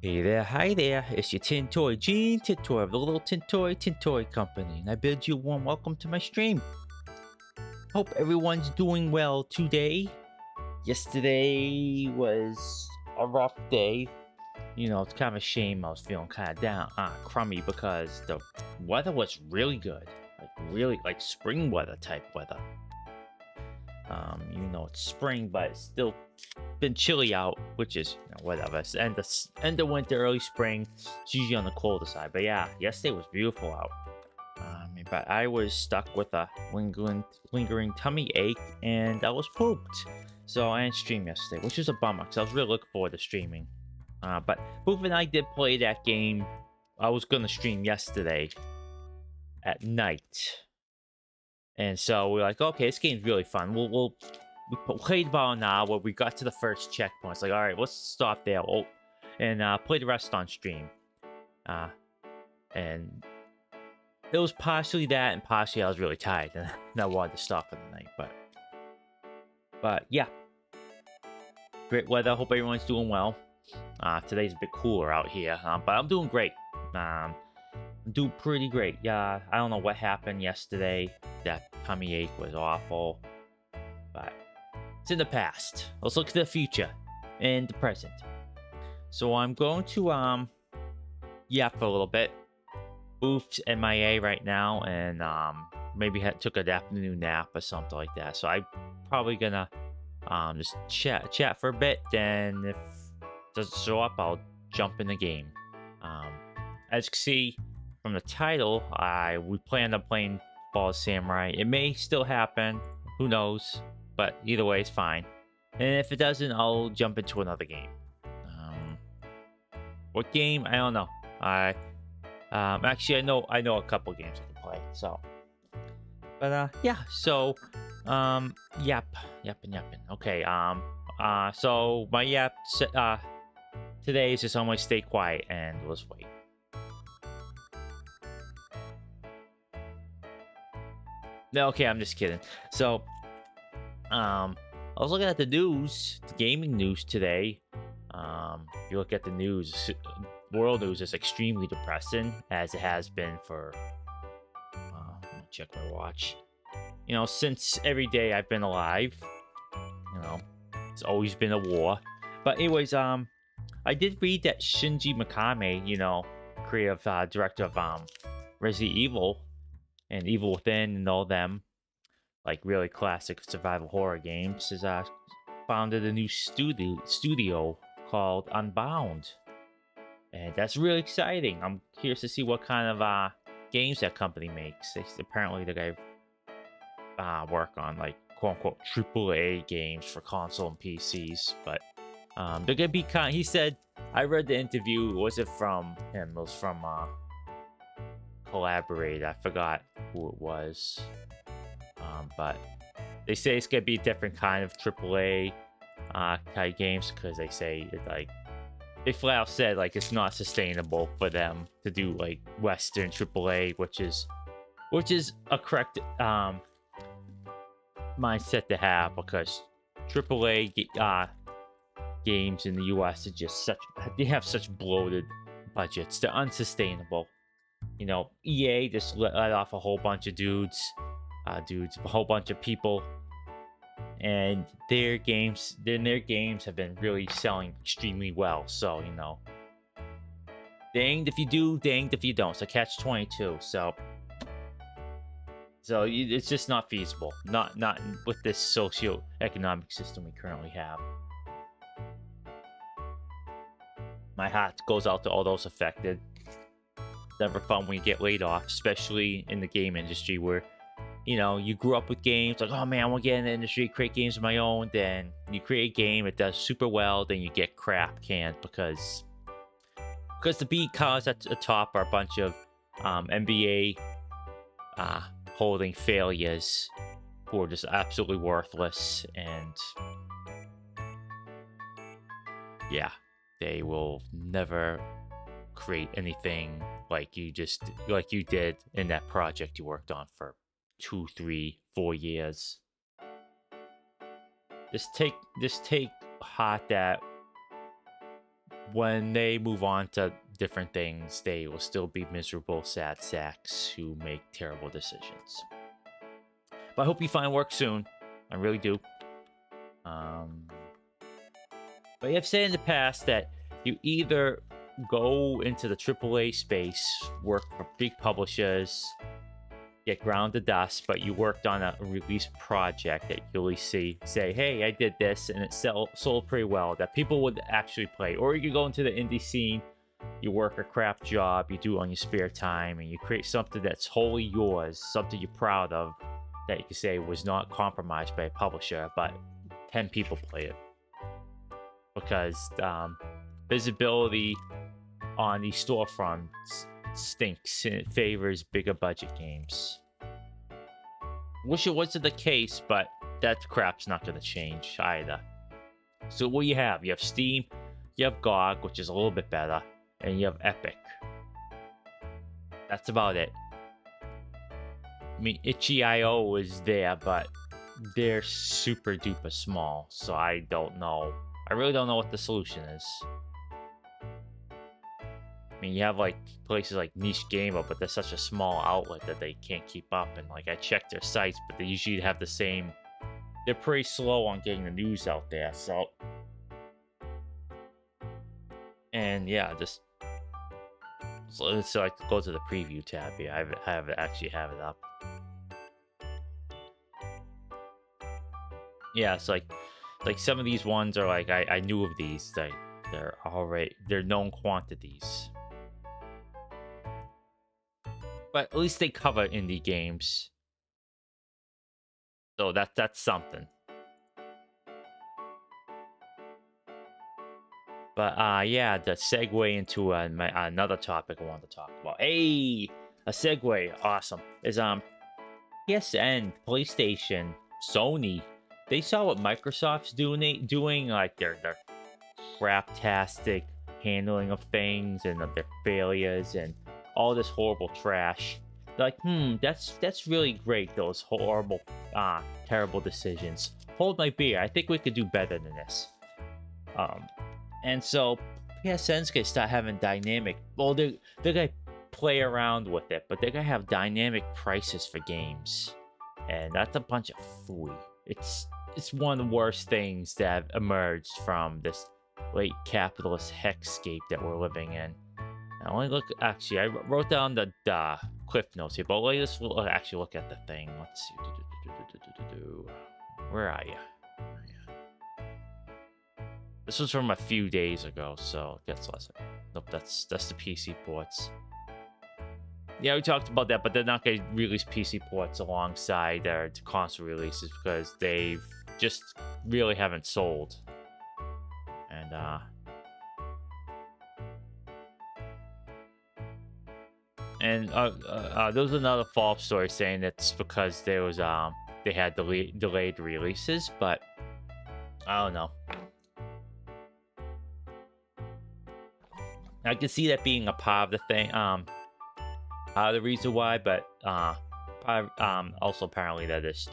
Hey there, hi there, it's your Tin Toy, Gene Tintoy of the Little Tintoy Company, and I bid you a warm welcome to my stream. Hope everyone's doing well today. Yesterday was a rough day. You know, it's kind of a shame I was feeling kind of down, crummy, because the weather was really good. Like spring weather type weather. You know, it's spring, but it's still been chilly out, which is whatever. It's end of winter, early spring. It's usually on the colder side. But yeah, yesterday was beautiful out. But I was stuck with a lingering tummy ache, and I was pooped. So I didn't stream yesterday, which was a bummer because I was really looking forward to streaming. But Boof and I did play that game. I was gonna stream yesterday at night. And so we're like, okay, this game's really fun. We played about an hour. We got to the first checkpoint. It's like, all right, let's stop there. And play the rest on stream. And it was partially that, and partially I was really tired, and I wanted to stop for the night. But yeah, great weather. Hope everyone's doing well. Today's a bit cooler out here, but I'm doing great. I'm doing pretty great. Yeah, I don't know what happened yesterday. That tummy ache was awful, but it's in the past. Let's look to the future and the present. So I'm going to yap for a little bit. Boof's MIA right now, and maybe took an afternoon nap or something like that. So I'm probably gonna just chat for a bit. Then if it doesn't show up, I'll jump in the game. As you can see from the title, we plan on playing Ball Samurai. It may still happen, who knows? But either way, it's fine. And if it doesn't, I'll jump into another game. What game? I don't know. Actually, I know a couple games I can play. So, but yeah. So, yapping. Okay. So my yap today is just I'm gonna stay quiet and let's wait. No, okay, I'm just kidding. So, I was looking at the news, the gaming news today. If you look at the news, world news is extremely depressing, as it has been for. Let me check my watch. You know, since every day I've been alive. You know, it's always been a war. But anyways, I did read that Shinji Mikami, you know, creative director of Resident Evil and Evil Within and all them, like really classic survival horror games, has founded a new studio called Unbound, and that's really exciting. I'm curious to see what kind of games that company makes. Apparently they're gonna work on like quote unquote AAA games for console and PCs, but they're gonna be kind. He said, I read the interview. Was it from him? It was from Collaborate. I forgot who it was. But they say it's gonna be a different kind of AAA type games, because they say it, like, they flat out said like it's not sustainable for them to do like Western AAA, which is a correct mindset to have, because AAA games in the US are just they have such bloated budgets. They're unsustainable. You know, EA just let off a whole bunch of a whole bunch of people, and their games have been really selling extremely well. So, you know, danged if you do, danged if you don't. So catch-22. So it's just not feasible. Not with this socio-economic system we currently have. My heart goes out to all those affected. Never fun when you get laid off, especially in the game industry, where, you know, you grew up with games, like, oh man, I want to get in the industry, create games of my own. Then you create a game, it does super well, then you get crap canned because the beat cards at the top are a bunch of NBA holding failures who are just absolutely worthless, and yeah, they will never create anything like you did in that project you worked on for 2, 3, 4 years. Just take heart that when they move on to different things, they will still be miserable, sad sacks who make terrible decisions. But I hope you find work soon. I really do. But I've said in the past that you either go into the AAA space, work for big publishers, get ground to dust, but you worked on a release project that you really say, hey, I did this, and it sold pretty well, that people would actually play. Or you go into the indie scene, you work a craft job, you do it on your spare time, and you create something that's wholly yours, something you're proud of, that you can say was not compromised by a publisher, but 10 people play it. Because visibility on these storefronts stinks, and it favors bigger budget games. Wish it wasn't the case, but that crap's not going to change either. So what you have Steam, you have GOG, which is a little bit better, and you have Epic. That's about it. I mean, itch.io is there, but they're super duper small, so I don't know. I really don't know what the solution is. I mean, you have like places like Niche Gamer, but they're such a small outlet that they can't keep up. And like I checked their sites, but they usually have the same. They're pretty slow on getting the news out there. So, and yeah, so I go to the preview tab here. I actually have it up. Yeah, it's like some of these ones are like I knew of these. They're known quantities. But at least they cover indie games. So that's something. But yeah, the segue into another topic I wanted to talk about. Hey, a segue, awesome. Is PSN, PlayStation, Sony. They saw what Microsoft's doing like their craptastic handling of things and of their failures and all this horrible trash. They're like, that's really great, those horrible, terrible decisions. Hold my beer. I think we could do better than this. And so PSN's gonna start having dynamic. Well, they're gonna play around with it, but they're gonna have dynamic prices for games, and that's a bunch of phooey. It's one of the worst things that have emerged from this late capitalist hexscape that we're living in. Now, I wrote down the cliff notes here, but let's actually look at the thing. Let's see. Where are you? This was from a few days ago, so it gets less. Nope, that's the PC ports. Yeah, we talked about that, but they're not going to release PC ports alongside their console releases because they've just really haven't sold. And there was another follow-up story saying it's because there was they had delayed releases, but I don't know. I can see that being a part of the thing, the reason why, but also apparently that is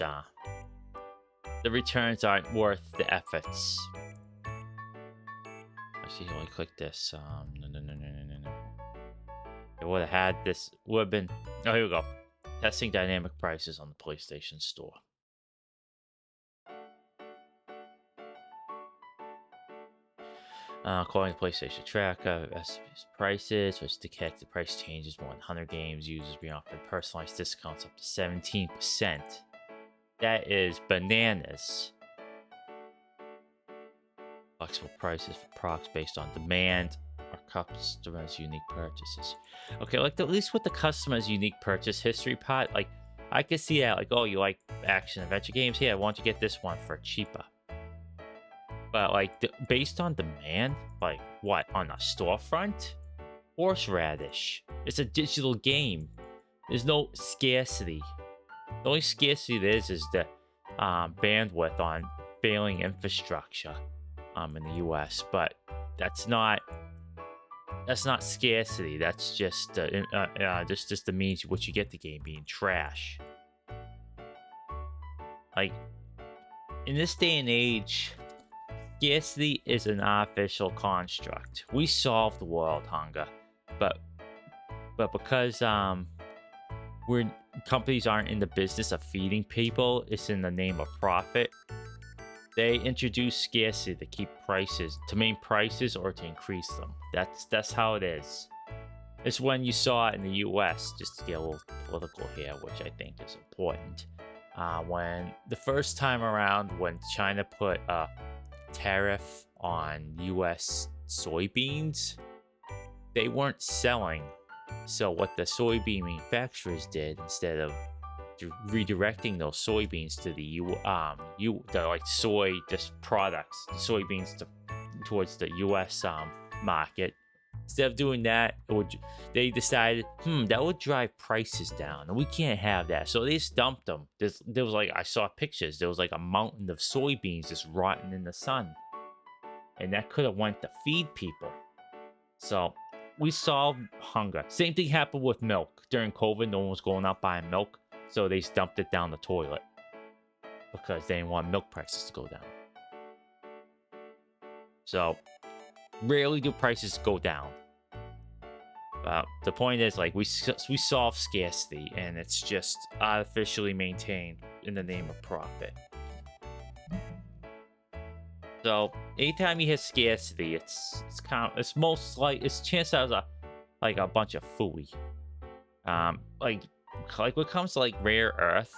the returns aren't worth the efforts. Actually, let me click this. No. It would have had this. Would have been. Oh, here we go. Testing dynamic prices on the PlayStation Store. According to PlayStation Tracker, prices, which detect the price changes more than 100 games, users being offered personalized discounts up to 17%. That is bananas. Flexible prices for products based on demand or customers' unique purchases. Okay, like at least with the customers' unique purchase history part, like I could see that, like, oh, you like action adventure games? Here, I want you to get this one for cheaper. But like based on demand, like what, on a storefront? Horseradish. It's a digital game. There's no scarcity. The only scarcity there is the bandwidth on failing infrastructure in the US, but that's not scarcity. That's just the means which you get the game being trash. Like in this day and age, Scarcity is an artificial construct. We solved world hunger, but because we're companies aren't in the business of feeding people, it's in the name of profit. They introduce scarcity to keep prices, to maintain prices or to increase them. That's how it is. It's when you saw it in the U.S. Just to get a little political here, which I think is important. When the first time around, when China put a tariff on U.S. soybeans, they weren't selling. So what the soybean manufacturers did, instead of redirecting those soybeans to the soy just products, the soybeans towards the U.S. Market, instead of doing that, they decided, that would drive prices down, and we can't have that. So they just dumped them. There was like, I saw pictures. There was like a mountain of soybeans just rotting in the sun, and that could have went to feed people. So we solved hunger. Same thing happened with milk during COVID. No one was going out buying milk, so they just dumped it down the toilet because they didn't want milk prices to go down. So rarely do prices go down. But the point is, like, we solve scarcity, and it's just artificially maintained in the name of profit. So anytime you hit scarcity, it's most like it's chances are like a bunch of fooey. Like when it comes to like rare earth,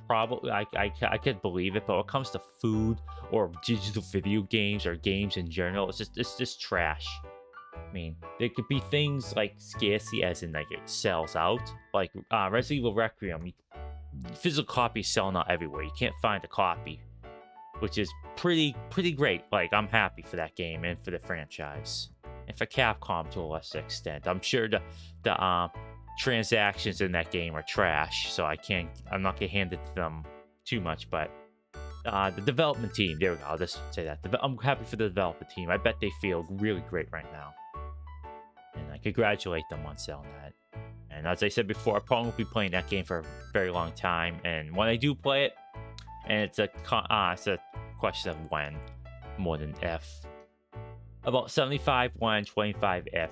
probably I could believe it, but when it comes to food or digital video games or games in general, it's just trash. I mean, there could be things like scarcity, as in like it sells out. Like Resident Evil Requiem, physical copies selling out everywhere. You can't find a copy, which is pretty great. Like, I'm happy for that game and for the franchise, and for Capcom to a lesser extent. I'm sure the transactions in that game are trash, so I'm not gonna hand it to them too much. But the development team, there we go. I'll just say that. I'm happy for the development team. I bet they feel really great right now, and I congratulate them on selling that. And as I said before, I probably won't be playing that game for a very long time. And when I do play it, and it's a question of when more than if, about 75 when, 25 if.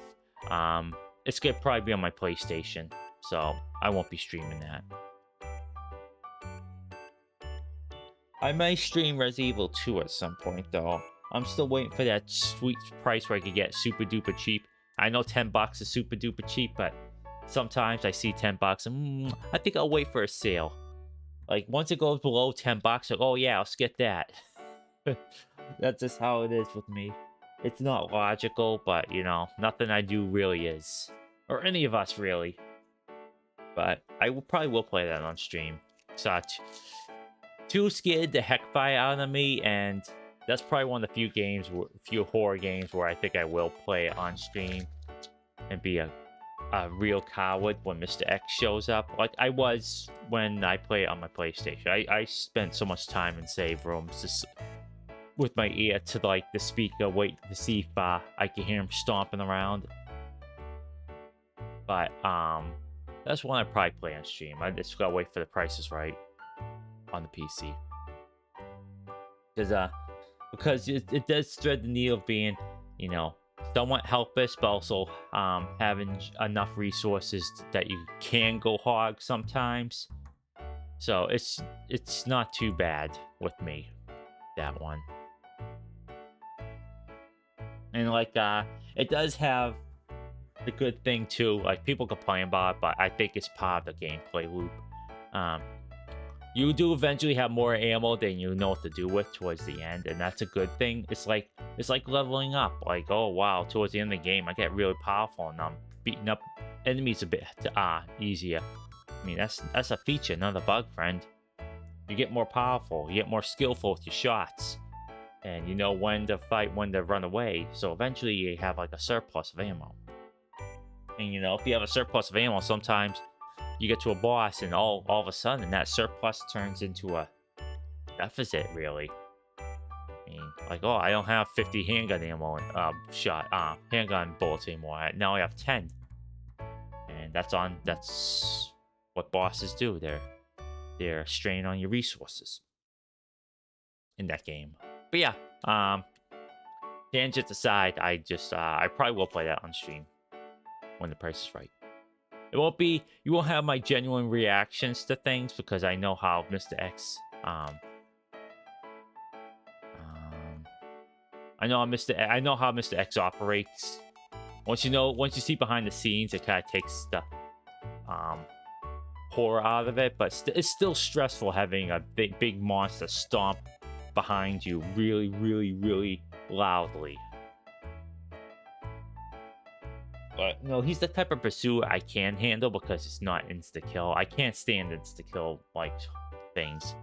It's gonna probably be on my PlayStation, so I won't be streaming that. I may stream Resident Evil 2 at some point, though. I'm still waiting for that sweet price where I could get super duper cheap. I know $10 is super duper cheap, but sometimes I see $10 and I think I'll wait for a sale. Like, once it goes below $10, like, oh yeah, I'll get that. That's just how it is with me. It's not logical, but, you know, nothing I do really is. Or any of us, really. But I probably will play that on stream. Too scared the heck fire out of me, and that's probably one of the few horror games where I think I will play it on stream and be a real coward when Mr. X shows up, like I was when I play it on my PlayStation. I spent so much time in save rooms just with my ear to like the speaker, waiting to see if I can hear him stomping around. But that's one I probably play on stream. I just gotta wait for the prices right on the PC, because it does thread the needle of being, you know, somewhat helpless, but also having enough resources that you can go hog sometimes. So it's not too bad with me, that one. And like it does have the good thing too, like people complain about it, but I think it's part of the gameplay loop. You do eventually have more ammo than you know what to do with towards the end, and that's a good thing. It's like leveling up. Like, oh wow, towards the end of the game, I get really powerful and I'm beating up enemies a bit easier. I mean, that's a feature, not a bug, friend. You get more powerful, you get more skillful with your shots, and you know when to fight, when to run away. So eventually, you have like a surplus of ammo. And you know, if you have a surplus of ammo, sometimes you get to a boss and all of a sudden that surplus turns into a deficit, really. I mean, like, oh, I don't have 50 handgun ammo handgun bullets anymore. Now I have 10. And that's what bosses do. They're straining on your resources in that game. But yeah, Tangents aside, I probably will play that on stream when the price is right. It won't be, you won't have my genuine reactions to things because I know how Mr. X, I know how Mr. X operates. Once you see behind the scenes, it kind of takes the horror out of it, but it's still stressful having a big monster stomp behind you really, really, really loudly. But no, he's the type of pursuer I can handle because it's not insta-kill. I can't stand insta-kill like things.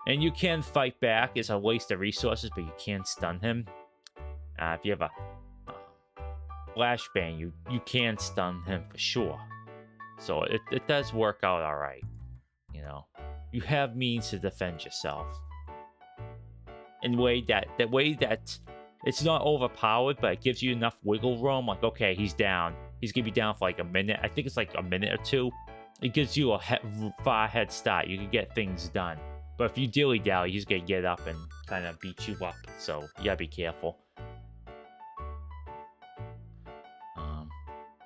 And you can fight back. It's a waste of resources, but you can stun him. If you have a flashbang, you can stun him for sure. So it does work out all right. You know, you have means to defend yourself. In a way that it's not overpowered, but it gives you enough wiggle room. Like, okay, he's down. He's gonna be down for like a minute. I think it's like a minute or two. It gives you a far head start. You can get things done. But if you dilly-dally, he's gonna get up and kind of beat you up. So you gotta be careful.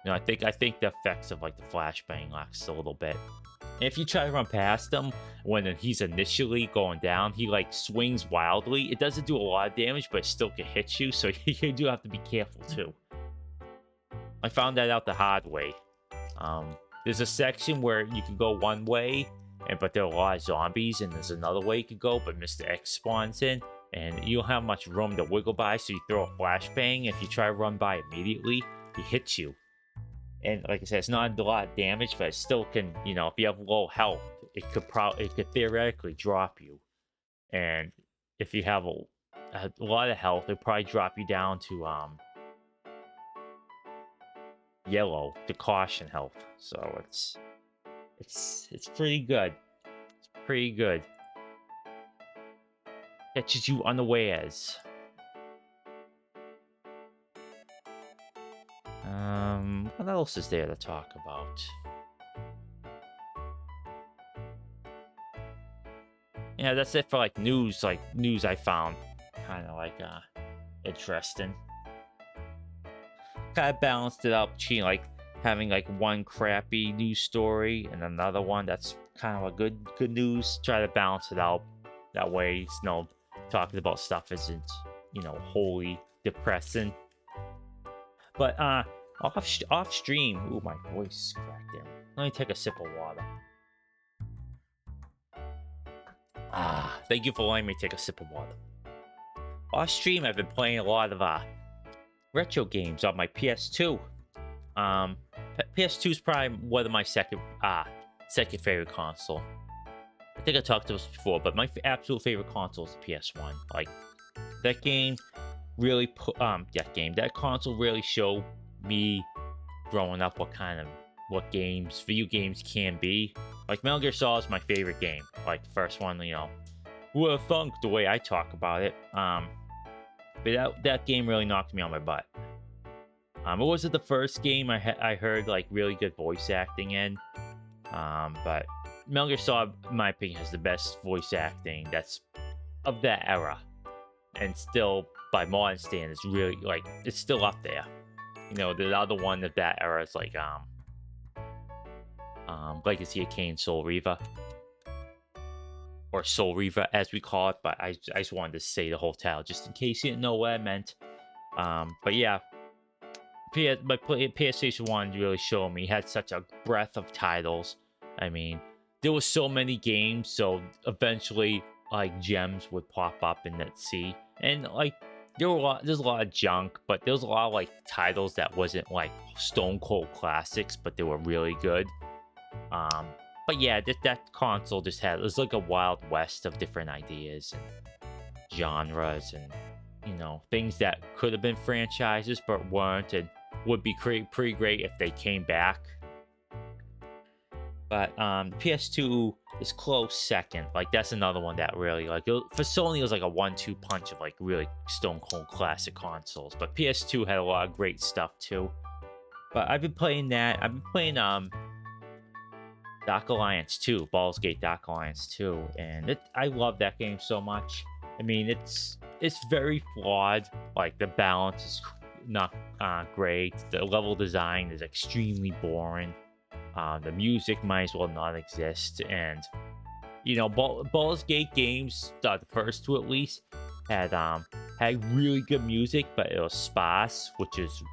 You know, I think the effects of like the flashbang lasts a little bit. And if you try to run past him when he's initially going down, he like swings wildly. It doesn't do a lot of damage, but it still can hit you, so you do have to be careful too. I found that out the hard way. There's a section where you can go one way, but there are a lot of zombies, and there's another way you can go, but Mr. X spawns in, and you don't have much room to wiggle by, so you throw a flashbang. If you try to run by immediately, he hits you. And like I said, it's not a lot of damage, but it still can, you know, if you have low health, it could theoretically drop you. And if you have a lot of health, it'll probably drop you down to yellow, to caution health. So it's pretty good. It's pretty good. Catches you unawares. What else is there to talk about? Yeah, that's it for like news I found kind of like interesting. Kind of balanced it up between like having like one crappy news story and another one that's kind of a good news. Try to balance it out. That way, you know, talking about stuff isn't, you know, wholly depressing. But off stream, ooh, my voice cracked there. Let me take a sip of water. Thank you for letting me take a sip of water. Off stream, I've been playing a lot of retro games on my PS2. PS2 is probably one of my second favorite console. I think I talked about this before, but my absolute favorite console is the PS1. Like that game really that console really showed me growing up what video games can be. Like Metal Gear Solid is my favorite game. Like the first one, you know, who would have thunk the way I talk about it. But that game really knocked me on my butt. It wasn't the first game I heard like really good voice acting in. But Metal Gear Solid, in my opinion, has the best voice acting that's of that era, and still by modern standards, really like it's still up there. You know, the other one of that era is like Legacy of Kain, Soul Reaver, or Soul Reaver as we call it. But I just wanted to say the whole title just in case you didn't know what I meant. But yeah, my PlayStation 1 really showed me. It had such a breadth of titles. I mean, there was so many games, so eventually, like, gems would pop up in that sea. And, like, there's a lot of junk, but there was a lot of, like, titles that wasn't, like, stone cold classics, but they were really good. But yeah, that console just had, it was like a wild west of different ideas and genres and, you know, things that could have been franchises but weren't, and would be pretty great if they came back. But PS2 is close second. Like, that's another one that really, like, for Sony, it was like a 1-2 punch of, like, really stone cold classic consoles. But PS2 had a lot of great stuff too. But I've been playing that. I've been playing Dark Alliance 2, Baldur's Gate Dark Alliance 2, and I love that game so much. I mean, it's very flawed. Like the balance is not great. The level design is extremely boring. The music might as well not exist. And you know, Baldur's Gate games, the first two at least, had really good music, but it was sparse, which is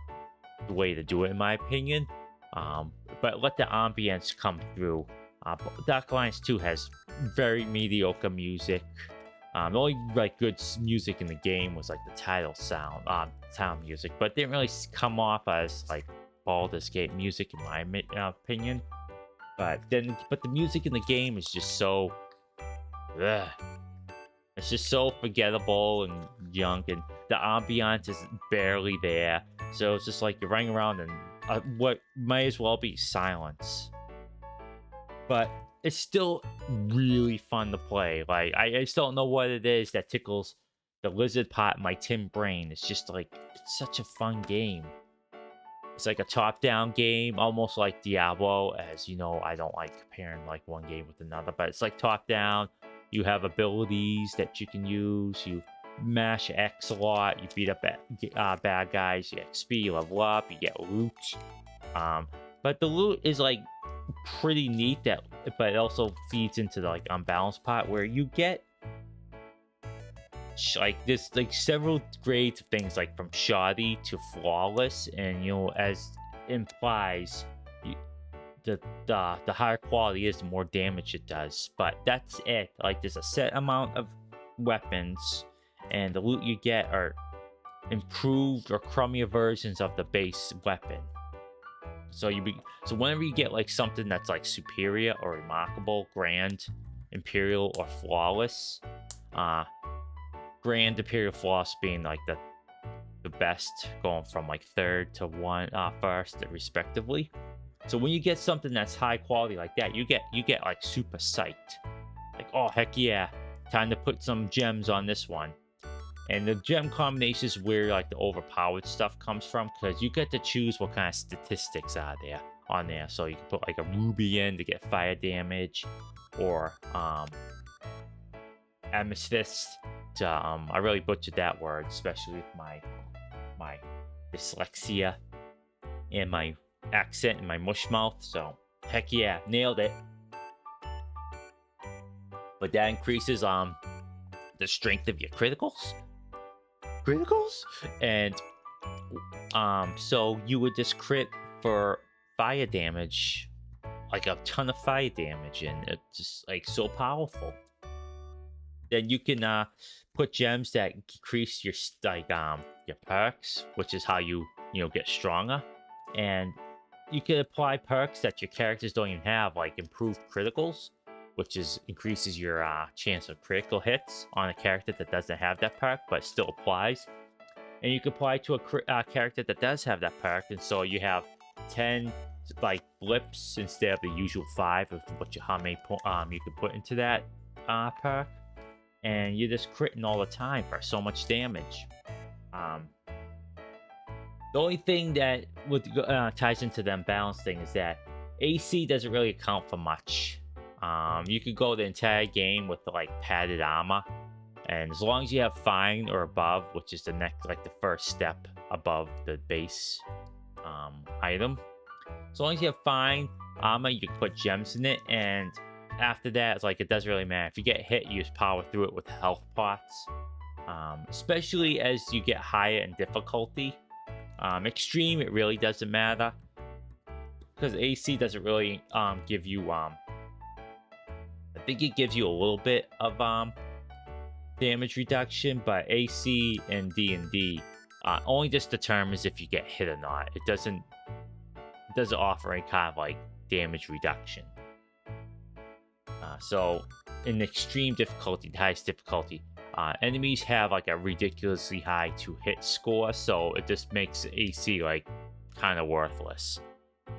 the way to do it in my opinion. But let the ambience come through. Dark Alliance 2 has very mediocre music. The only like good music in the game was like the title sound, music, but it didn't really come off as like Baldur's Gate music in my opinion. But the music in the game is just so, ugh. It's just so forgettable and junk, and the ambiance is barely there. So it's just like you're running around and what might as well be silence. But it's still really fun to play. Like I still don't know what it is that tickles the lizard part in my tin brain. It's just like it's such a fun game. It's like a top-down game, almost like Diablo. As you know, I don't like comparing like one game with another, but it's like top-down. You have abilities that you can use. You mash X a lot. You beat up bad guys. You get XP, you level up. You get loot. But the loot is like pretty neat. But it also feeds into the like unbalanced part where you get like this like several grades of things, like from shoddy to flawless, and you know, as implies, the higher quality is, the more damage it does. But that's it. Like there's a set amount of weapons, and the loot you get are improved or crummier versions of the base weapon. So whenever you get like something that's like superior or remarkable, grand, imperial, or flawless, grand, imperial, flawless being like the best, going from like third to first respectively. So when you get something that's high quality like that, you get like super psyched. Like, oh heck yeah, time to put some gems on this one. And the gem combination is where like the overpowered stuff comes from, because you get to choose what kind of statistics are there on there. So you can put like a ruby in to get fire damage, or amethyst to I really butchered that word, especially with my dyslexia and my accent and my mush mouth. So heck yeah, nailed it. But that increases the strength of your criticals, and so you would just crit for fire damage, like a ton of fire damage, and it's just like so powerful. Then you can put gems that increase your your perks, which is how you get stronger. And you can apply perks that your characters don't even have, like improved criticals, which increases your chance of critical hits on a character that doesn't have that perk, but still applies. And you can apply to a character that does have that perk, and so you have 10 like blips instead of the usual 5 of how many you can put into that perk, and you're just critting all the time for so much damage. The only thing that ties into the imbalance thing is that AC doesn't really account for much. You could go the entire game with like padded armor, and as long as you have fine or above, which is the next, like the first step above the base item, as long as you have fine armor, you can put gems in it, and after that, it's like it doesn't really matter. If you get hit, you just power through it with health pots. Especially as you get higher in difficulty. Extreme, it really doesn't matter, because AC doesn't really give you I think it gives you a little bit of damage reduction, but AC and D&D only just determines if you get hit or not. It doesn't offer any kind of like damage reduction. So in extreme difficulty, the highest difficulty, enemies have like a ridiculously high to hit score, so it just makes AC like kind of worthless.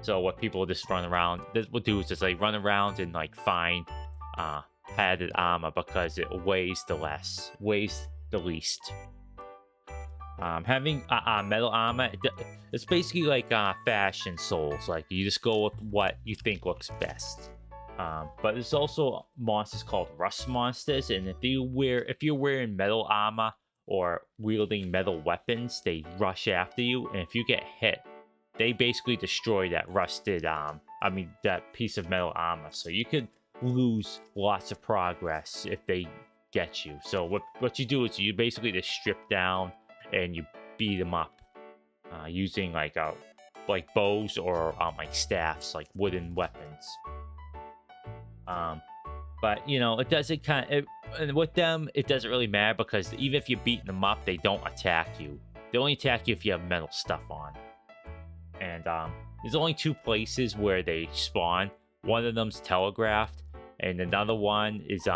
So what people just run around will do is just like run around and like find padded armor, because it weighs the least. Having metal armor, it's basically like fashion souls. Like you just go with what you think looks best. But there's also monsters called rust monsters, and if you're wearing metal armor or wielding metal weapons, they rush after you, and if you get hit, they basically destroy that that piece of metal armor. So you could lose lots of progress if they get you. So what you do is you basically just strip down and you beat them up using like bows or like staffs, like wooden weapons. But it doesn't and with them it doesn't really matter, because even if you're beating them up, they don't attack you. They only attack you if you have metal stuff on. And there's only 2 places where they spawn. One of them's telegraphed, and another one is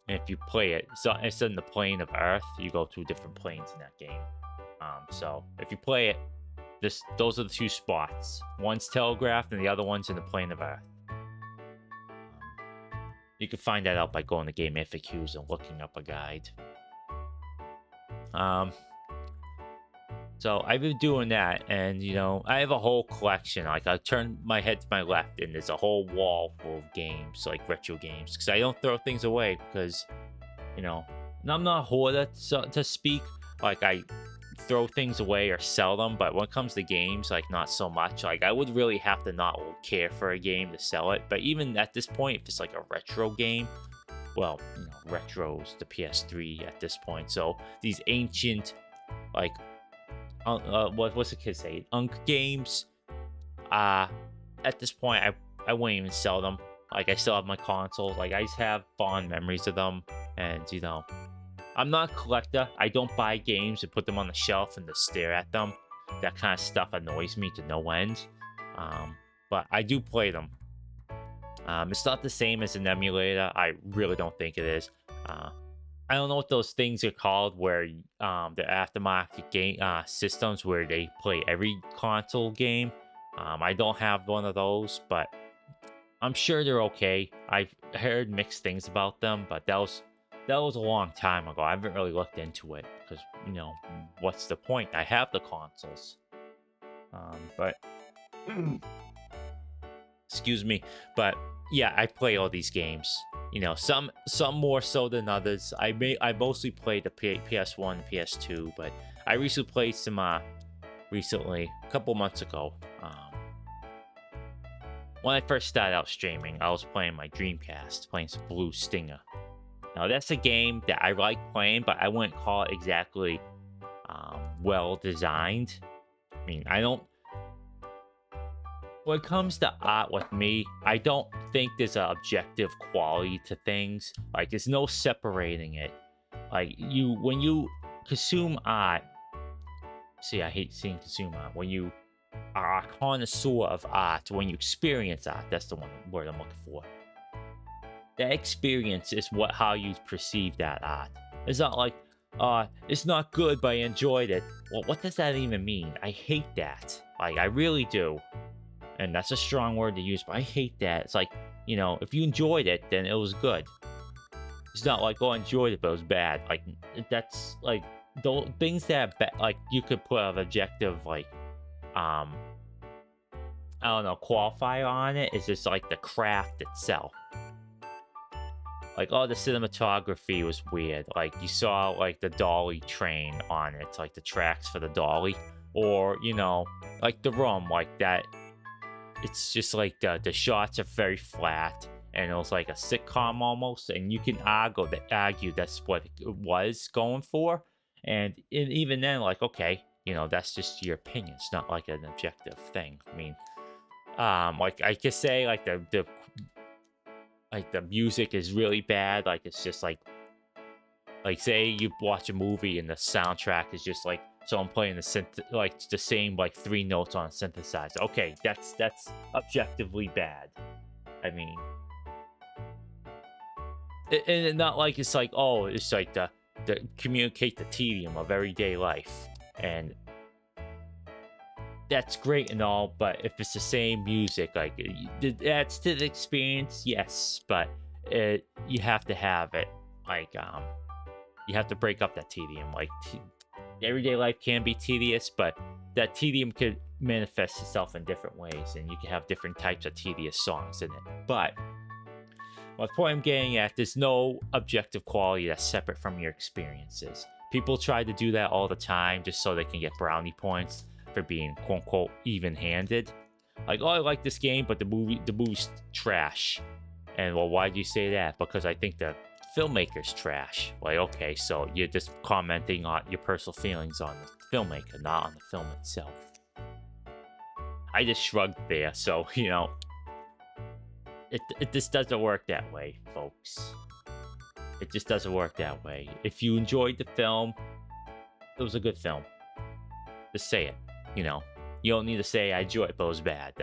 if you play it, so it's in the plane of Earth. You go through different planes in that game. So if you play it, those are the 2 spots. One's telegraphed, and the other one's in the plane of Earth. You can find that out by going to Game FAQs and looking up a guide. So I've been doing that, and I have a whole collection. Like, I turn my head to my left, and there's a whole wall full of games, like retro games, because I don't throw things away, because and I'm not a hoarder, to speak. Like, I throw things away or sell them, but when it comes to games, like, not so much. Like, I would really have to not care for a game to sell it. But even at this point, if it's like a retro game, well, retro's the PS3 at this point. So these ancient, like, what's the kid say? Games. At this point, I wouldn't even sell them. Like, I still have my console. Like, I just have fond memories of them, and I'm not a collector. I don't buy games and put them on the shelf and just stare at them. That kind of stuff annoys me to no end. But I do play them. It's not the same as an emulator. I really don't think it is. I don't know what those things are called, where the aftermarket game systems where they play every console game. I don't have one of those, but I'm sure they're okay. I've heard mixed things about them, but that was a long time ago. I haven't really looked into it, because what's the point? I have the consoles. But excuse me, but yeah, I play all these games. Some more so than others. I mostly play the PS1, PS2, but I recently played some a couple months ago. When I first started out streaming, I was playing my Dreamcast, playing some Blue Stinger. Now, that's a game that I like playing, but I wouldn't call it exactly well designed. I mean, when it comes to art with me, I don't think there's an objective quality to things. Like, there's no separating it. Like, when you consume art, see, I hate seeing consume art. When you are a connoisseur of art, when you experience art, that's the word I'm looking for. That experience is how you perceive that art. It's not like, it's not good, but I enjoyed it. Well, what does that even mean? I hate that. Like, I really do. And that's a strong word to use, but I hate that. It's like, if you enjoyed it, then it was good. It's not like, I enjoyed it, but it was bad. Like, that's like those things that like you could put an objective, like, I don't know, qualifier on it. It's just like the craft itself. Like, the cinematography was weird. Like, you saw, like, the dolly train on it, like the tracks for the dolly. Or, like the room, like that. It's just like the shots are very flat, and it was like a sitcom almost, and you can argue that's what it was going for. And even then, like, okay, that's just your opinion. It's not like an objective thing. I mean, like, I could say, like, the music is really bad. Like, it's just like say you watch a movie and the soundtrack is just like someone playing the same, like, 3 notes on a synthesizer. Okay, that's objectively bad. I mean, and not like it's like, it's like the communicate the tedium of everyday life, and that's great and all, but if it's the same music, like, it adds to the experience, yes, but you have to have it, like, you have to break up that tedium. Like, everyday life can be tedious, but that tedium could manifest itself in different ways, and you can have different types of tedious songs in it. But the point I'm getting at, there's no objective quality that's separate from your experiences. People try to do that all the time just so they can get brownie points for being quote unquote even-handed. Like, oh, I like this game, but the movie's trash. And well, why do you say that? Because I think the filmmaker's trash. Like, okay, so you're just commenting on your personal feelings on the filmmaker, not on the film itself. I just shrugged there, so you know, it just doesn't work that way, folks. It just doesn't work that way. If you enjoyed the film, it was a good film. Just say it. You know, you don't need to say I enjoyed it, but it was bad.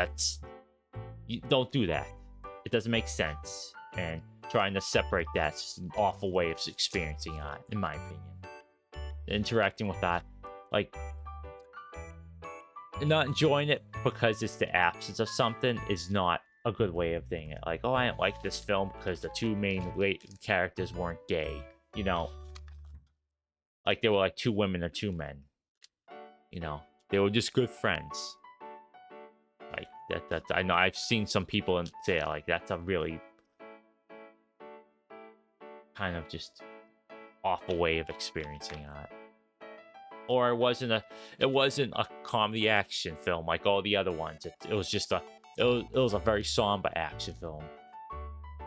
You don't do that. It doesn't make sense. And trying to separate that's just an awful way of experiencing art, in my opinion. Interacting with that, like, not enjoying it because it's the absence of something is not a good way of doing it. Like, oh, I didn't like this film because the two main characters weren't gay. You know, like they were like two women or two men. You know, they were just good friends. Like that. I know I've seen some people say like that's a really kind of just awful way of experiencing it. Or it wasn't a comedy action film like all the other ones. It was just it was a very somber action film.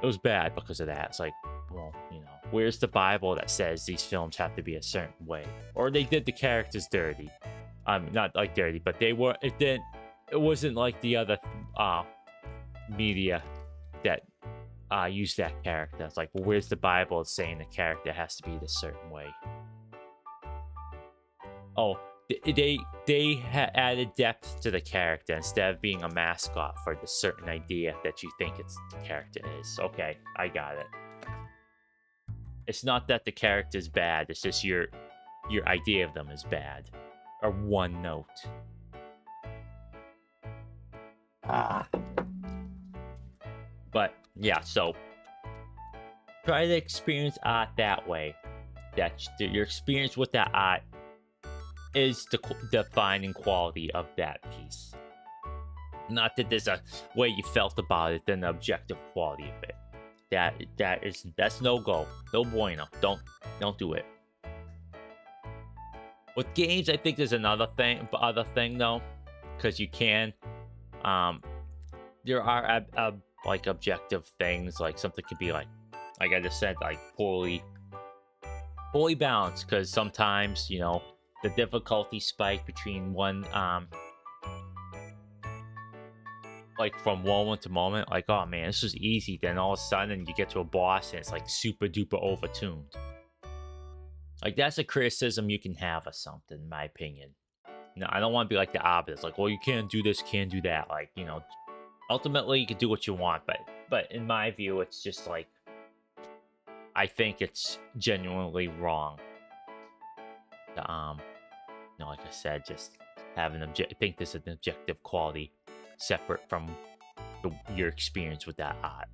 It was bad because of that. It's like, well, you know, where's the Bible that says these films have to be a certain way? Or they did the characters dirty. Not like dirty, but they were. It wasn't like the other media that used that character. It's like, well, where's the Bible saying the character has to be this certain way? Oh, they added depth to the character instead of being a mascot for the certain idea that you think it's the character is. Okay, I got it. It's not that the character's bad. It's just your idea of them is bad, or one note. But yeah, so try to experience art that way. That your experience with that art is the defining quality of that piece. Not that there's a way you felt about it, then the objective quality of it. That's no go, no bueno. Don't do it. With games, I think there's other thing though, because you can. There are like objective things, like something could be like I just said, like poorly balanced, because sometimes, you know, the difficulty spike between one like from moment to moment, like, oh man, this was easy, then all of a sudden you get to a boss and it's like super duper overtuned. Like, that's a criticism you can have of something, in my opinion. No, I don't want to be like the opposite. It's like, well, you can't do this, can't do that. Like, you know, ultimately you can do what you want, but in my view, it's just like, I think it's genuinely wrong. You know, like I said, just have I think there's an objective quality separate from your experience with that art.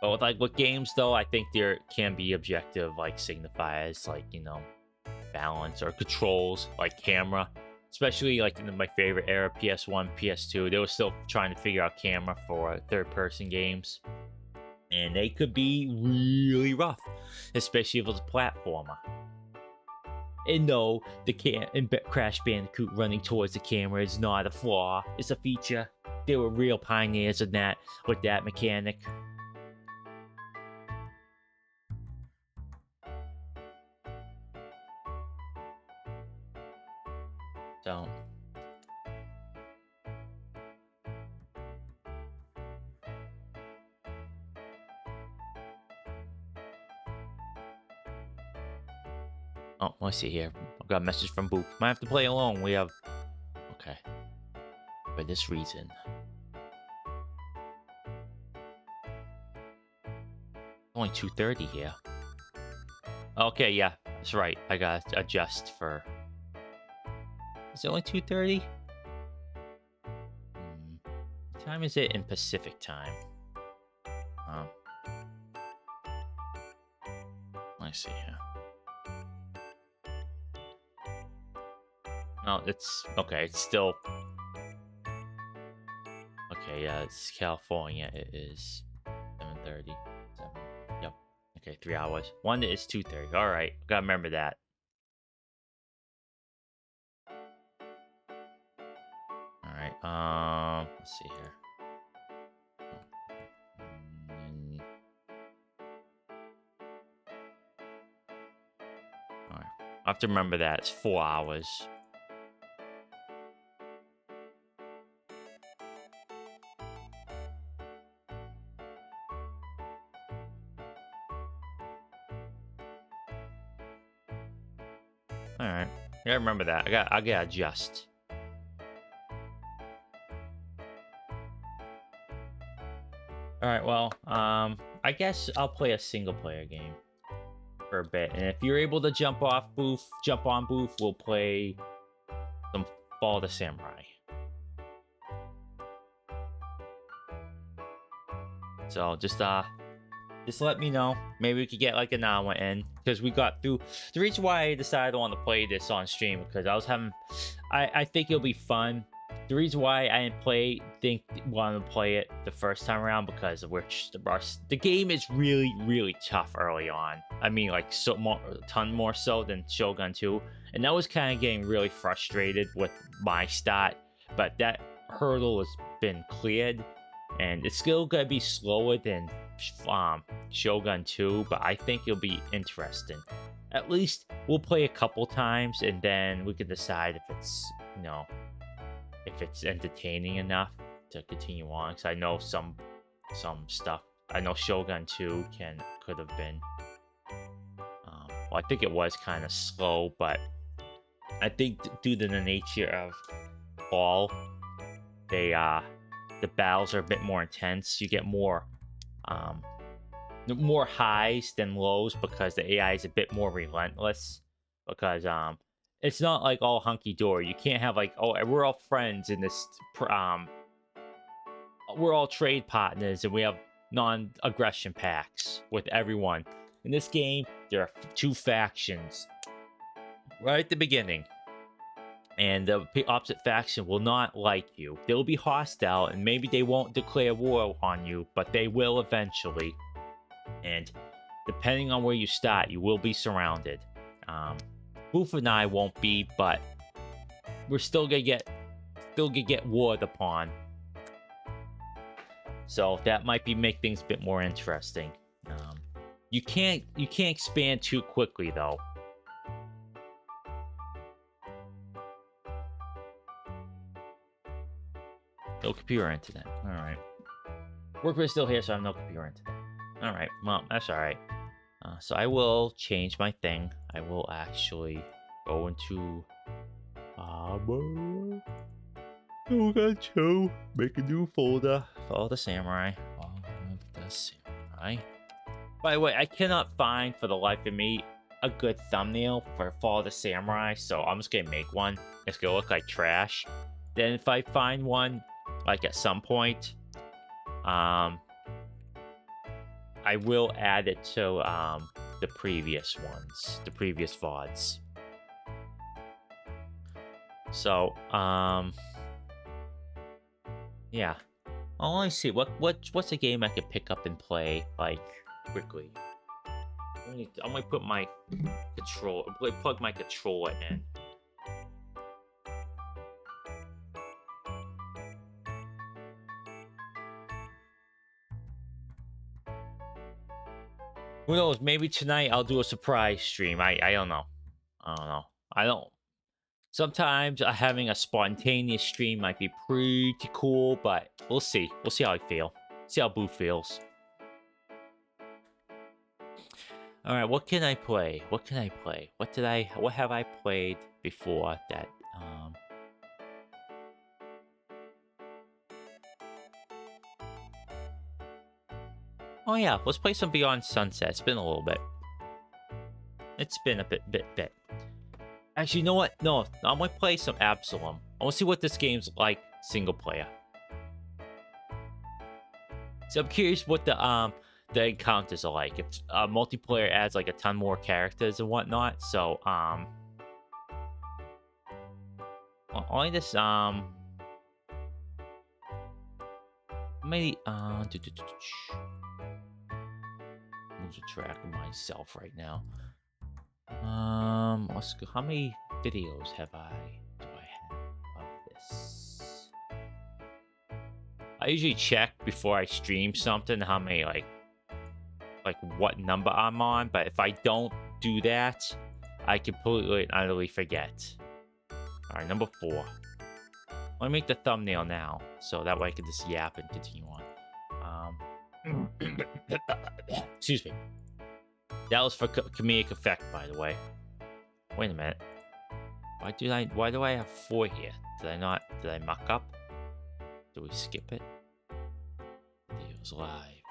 But with games though, I think there can be objective like signifiers, like, you know, balance or controls, like camera. Especially like in my favorite era, PS1, PS2, they were still trying to figure out camera for third-person games, and they could be really rough, especially if it was a platformer. And no, Crash Bandicoot running towards the camera is not a flaw, it's a feature. They were real pioneers in that, with that mechanic. So oh, let's see here. I've got a message from Boof. Might have to play alone. We have... Okay. For this reason. Only 2:30 here. Okay, yeah. That's right. I gotta adjust for... Is it only 2:30? What time is it in Pacific time? Let's see here. No, it's okay. It's still okay. Yeah, it's California. It is 1:30. 7. Yep. Okay, 3 hours. One is 2:30. All right, gotta remember that. All right. Let's see here. Mm, all right. I have to remember that it's 4 hours. All right. I gotta remember that. I gotta adjust. All right. Well, I guess I'll play a single player game for a bit, and if you're able to jump on Boof, we'll play some Fall of the Samurai. So just let me know. Maybe we could get like an hour in, because we got through. The reason why I decided I want to play this on stream, because I was having, I think it'll be fun. The reason why I didn't want to play it the first time around, because the game is really tough early on. I mean, like a ton more so than Shogun 2, and that was kind of getting really frustrated with my start. But that hurdle has been cleared, and it's still gonna be slower than Shogun 2, but I think it'll be interesting. At least we'll play a couple times, and then we can decide if it's, if it's entertaining enough to continue on. Because I know some stuff. I know Shogun 2 could have been. Well, I think it was kind of slow, but I think due to the nature of Fall, the battles are a bit more intense. You get more highs than lows, because the AI is a bit more relentless. Because it's not like all hunky-dory. You can't have like, oh, we're all friends in this, we're all trade partners and we have non-aggression pacts with everyone. In this game, there are 2 factions right at the beginning, and the opposite faction will not like you. They'll be hostile, and maybe they won't declare war on you, but they will eventually. And depending on where you start, you will be surrounded. Boof and I won't be, but we're still gonna get warred upon. So that might make things a bit more interesting. You can't expand too quickly though. No computer internet. All right. Work is still here, so I have no computer internet. All right. Well, that's all right. So I will change my thing. I will actually go into Shogun 2. Make a new folder. Follow the Samurai. Follow the Samurai. By the way, I cannot find for the life of me a good thumbnail for Fall of the Samurai, so I'm just gonna make one. It's gonna look like trash. Then if I find one, like at some point, I will add it to the previous ones, the previous VODs. So, yeah. I want to see what's a game I could pick up and play like quickly. I'm gonna put my plug my controller in. Who knows? Maybe tonight I'll do a surprise stream. I don't know. Sometimes having a spontaneous stream might be pretty cool, but we'll see. We'll see how I feel. See how Boo feels. All right, what can I play? What have I played before that? Oh yeah, let's play some Beyond Sunset. It's been a little bit. It's been a bit. Actually, you know what? No, I'm gonna play some Absolum. I want to see what this game's like single player. So I'm curious what the encounters are like. If multiplayer adds like a ton more characters and whatnot. So only this maybe lose track of myself right now. Let's go. How many videos do I have of this? I usually check before I stream something how many like what number I'm on, but if I don't do that, I completely and utterly forget. All right, number 4. Let me make the thumbnail now, so that way I can just yap and continue on. Excuse me. That was for comedic effect, by the way. Wait a minute. Why do I have 4 here? Did I muck up? Did we skip it? Videos live.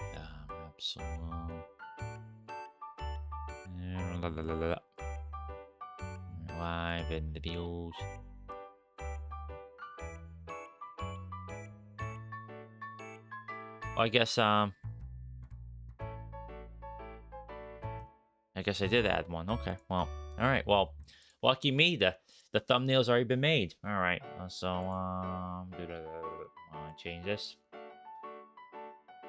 Absolum. Live and videos. Well, I guess I did add one. Okay. Well, all right. Well, lucky me. The thumbnail's already been made. All right. So change this.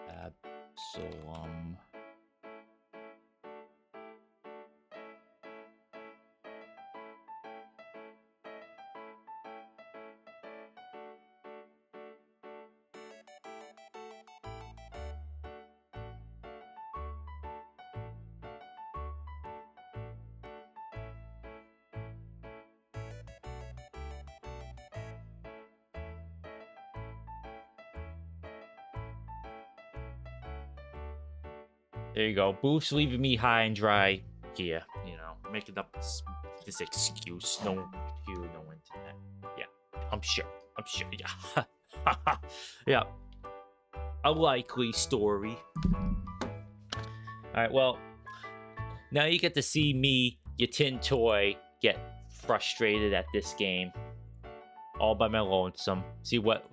Absolum. There you go. Boof's leaving me high and dry here. You know, making up this excuse. No computer, no internet. Yeah, I'm sure. Yeah. Yeah. A likely story. Alright, well, now you get to see me, your tin toy, get frustrated at this game. All by my lonesome. See what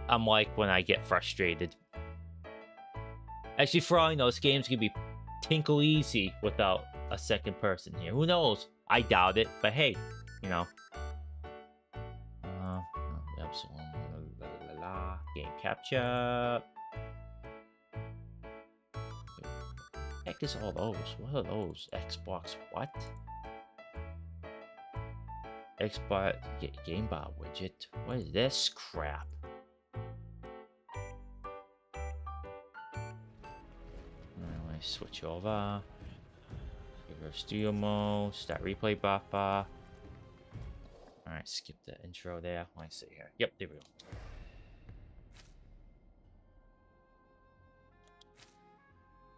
I'm like when I get frustrated. Actually, for all I know, this game's gonna be tinkle easy without a second person here. Who knows? I doubt it, but hey, you know. Game capture. Heck is all those? What are those? Xbox what? Xbox game bar widget. What is this crap? Switch over. Reverse studio mode. Start replay buffer. Alright, skip the intro there. Let me see here. Yep, there we go.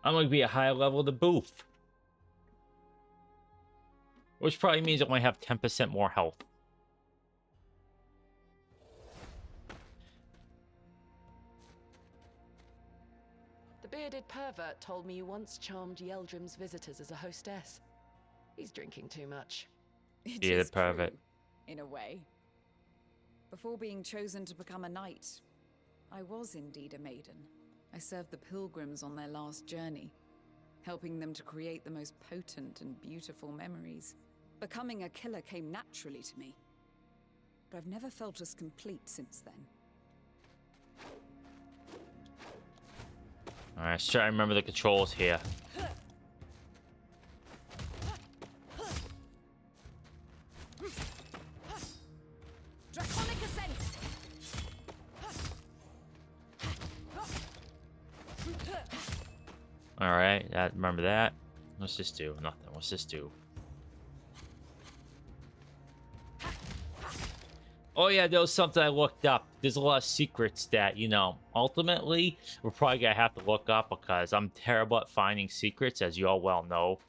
I'm going to be a higher level than Boof. Which probably means I only have 10% more health. The bearded pervert told me you once charmed Yeldrim's visitors as a hostess. He's drinking too much. Bearded pervert. True, in a way. Before being chosen to become a knight, I was indeed a maiden. I served the pilgrims on their last journey, helping them to create the most potent and beautiful memories. Becoming a killer came naturally to me, but I've never felt as complete since then. Alright, let's try to remember the controls here. Draconic ascent. Alright, remember that. What's this do? Nothing. What's this do? Oh yeah, there was something I looked up. There's a lot of secrets that, you know, ultimately, we're probably gonna have to look up because I'm terrible at finding secrets, as you all well know.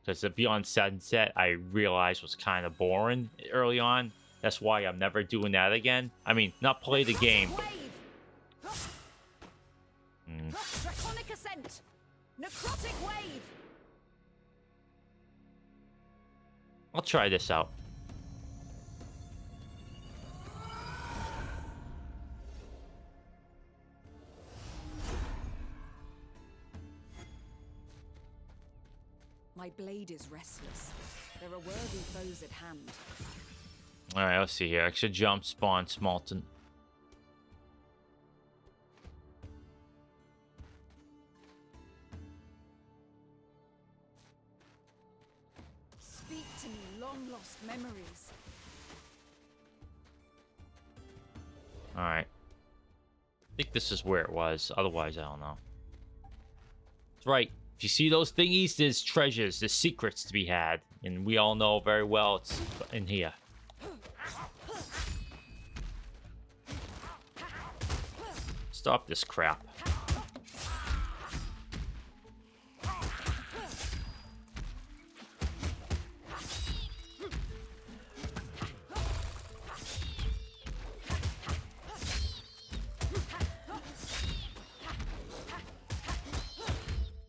Because the Beyond Sunset, I realized was kind of boring early on. That's why I'm never doing that again. I mean, not play the game. Draconic ascent. Necrotic wave. I'll try this out. My blade is restless. There are worthy foes at hand. Alright, let's see here. Extra jump, spawn, Smalton. long-lost memories. Alright. I think this is where it was. Otherwise, I don't know. That's right. If you see those thingies, there's treasures, there's secrets to be had. And we all know very well it's in here. Stop this crap.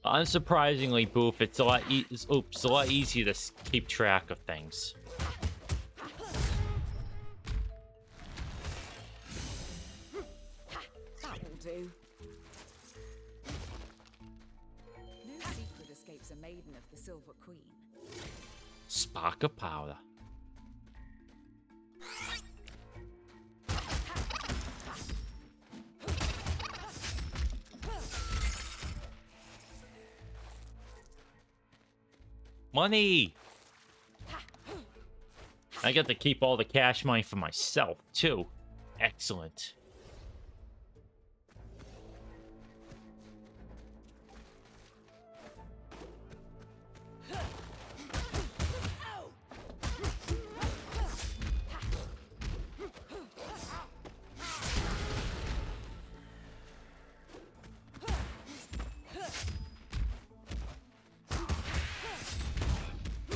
Unsurprisingly, Boof, it's a lot a lot easier to keep track of things. That will do. No secret escapes a maiden of the Silver Queen. Spark of powder. Money! I get to keep all the cash money for myself, too. Excellent.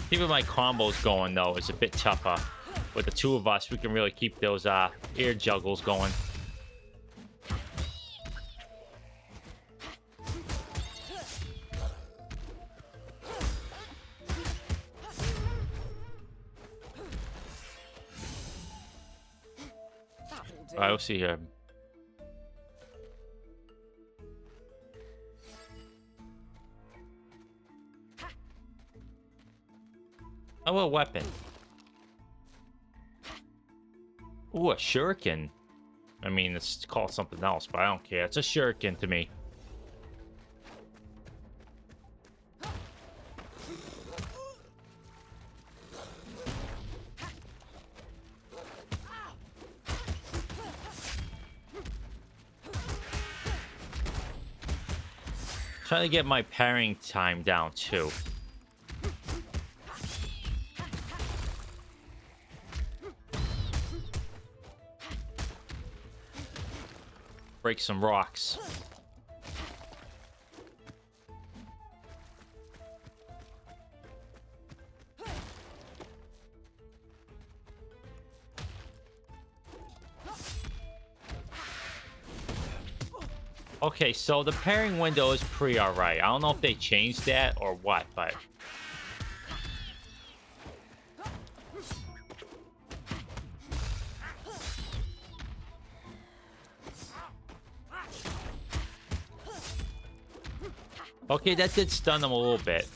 Keeping my combos going, though, is a bit tougher. With the two of us, we can really keep those air juggles going. Alright, we'll see here. Oh, a weapon. Ooh, a shuriken. I mean, it's called something else, but I don't care. It's a shuriken to me. Trying to get my parrying time down, too. Break some rocks. Okay, so the pairing window is pretty alright. I don't know if they changed that or what, but... Okay, that did stun them a little bit.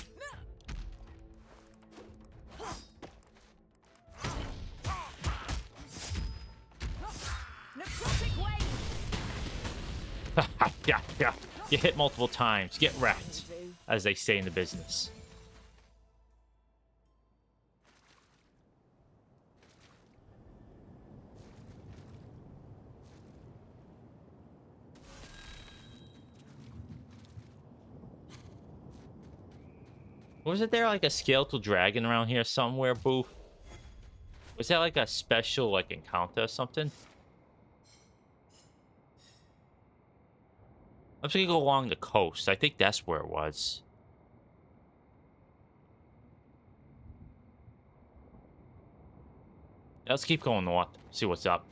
Yeah. You hit multiple times. Get wrecked, as they say in the business. Wasn't there like a skeletal dragon around here somewhere, Boof? Was that like a special like encounter or something? I'm just gonna go along the coast. I think that's where it was. Let's keep going north. See what's up.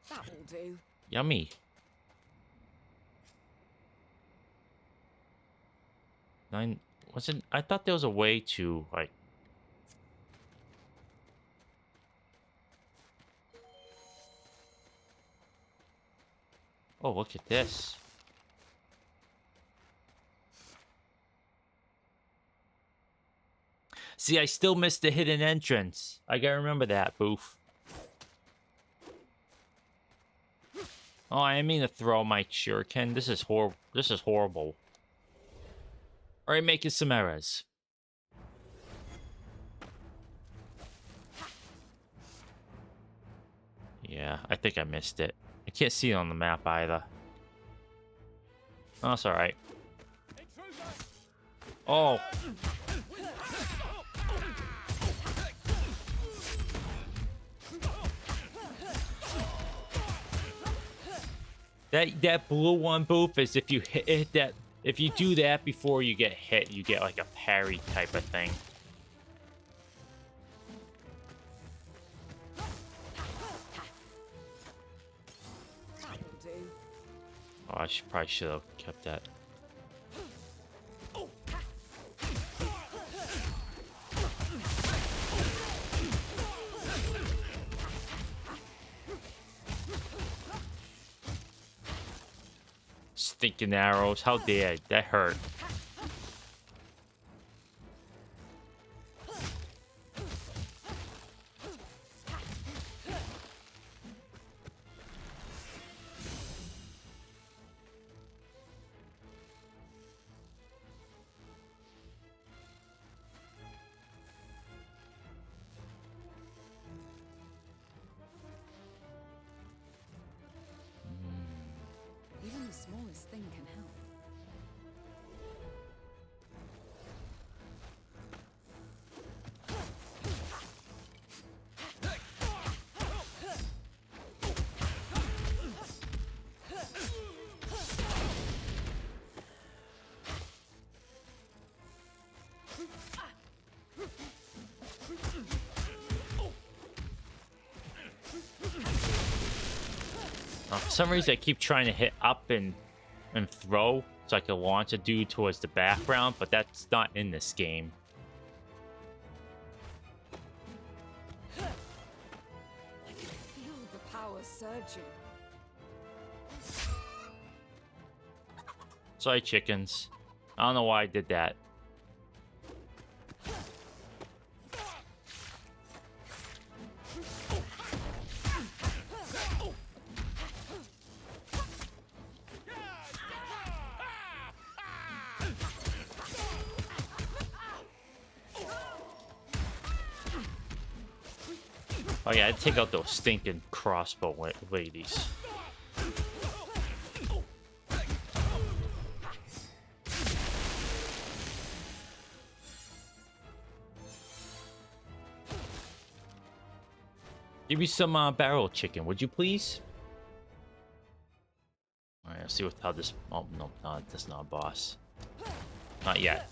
That will do. Yummy. Wasn't I thought there was a way to like oh, look at this. See, I still missed the hidden entrance. I gotta remember that, Boof. Oh, I didn't mean to throw my shuriken. This is horrible. This is horrible. Alright, making some errors. Yeah, I think I missed it. I can't see it on the map either. Oh, that's alright. Oh. That blue one, Boof, is if you hit that, if you do that before you get hit, you get like a parry type of thing. Oh, I probably should have kept that. Stinking arrows. How dare that hurt? Even the smallest thing can help. For some reason, I keep trying to hit up and throw so I can launch a dude towards the background, but that's not in this game. I can feel the power surging. Sorry, chickens. I don't know why I did that. Oh yeah, I'd take out those stinking crossbow ladies. Give me some barrel chicken, would you please? Alright, let's see how this... Oh, no, that's not a boss. Not yet.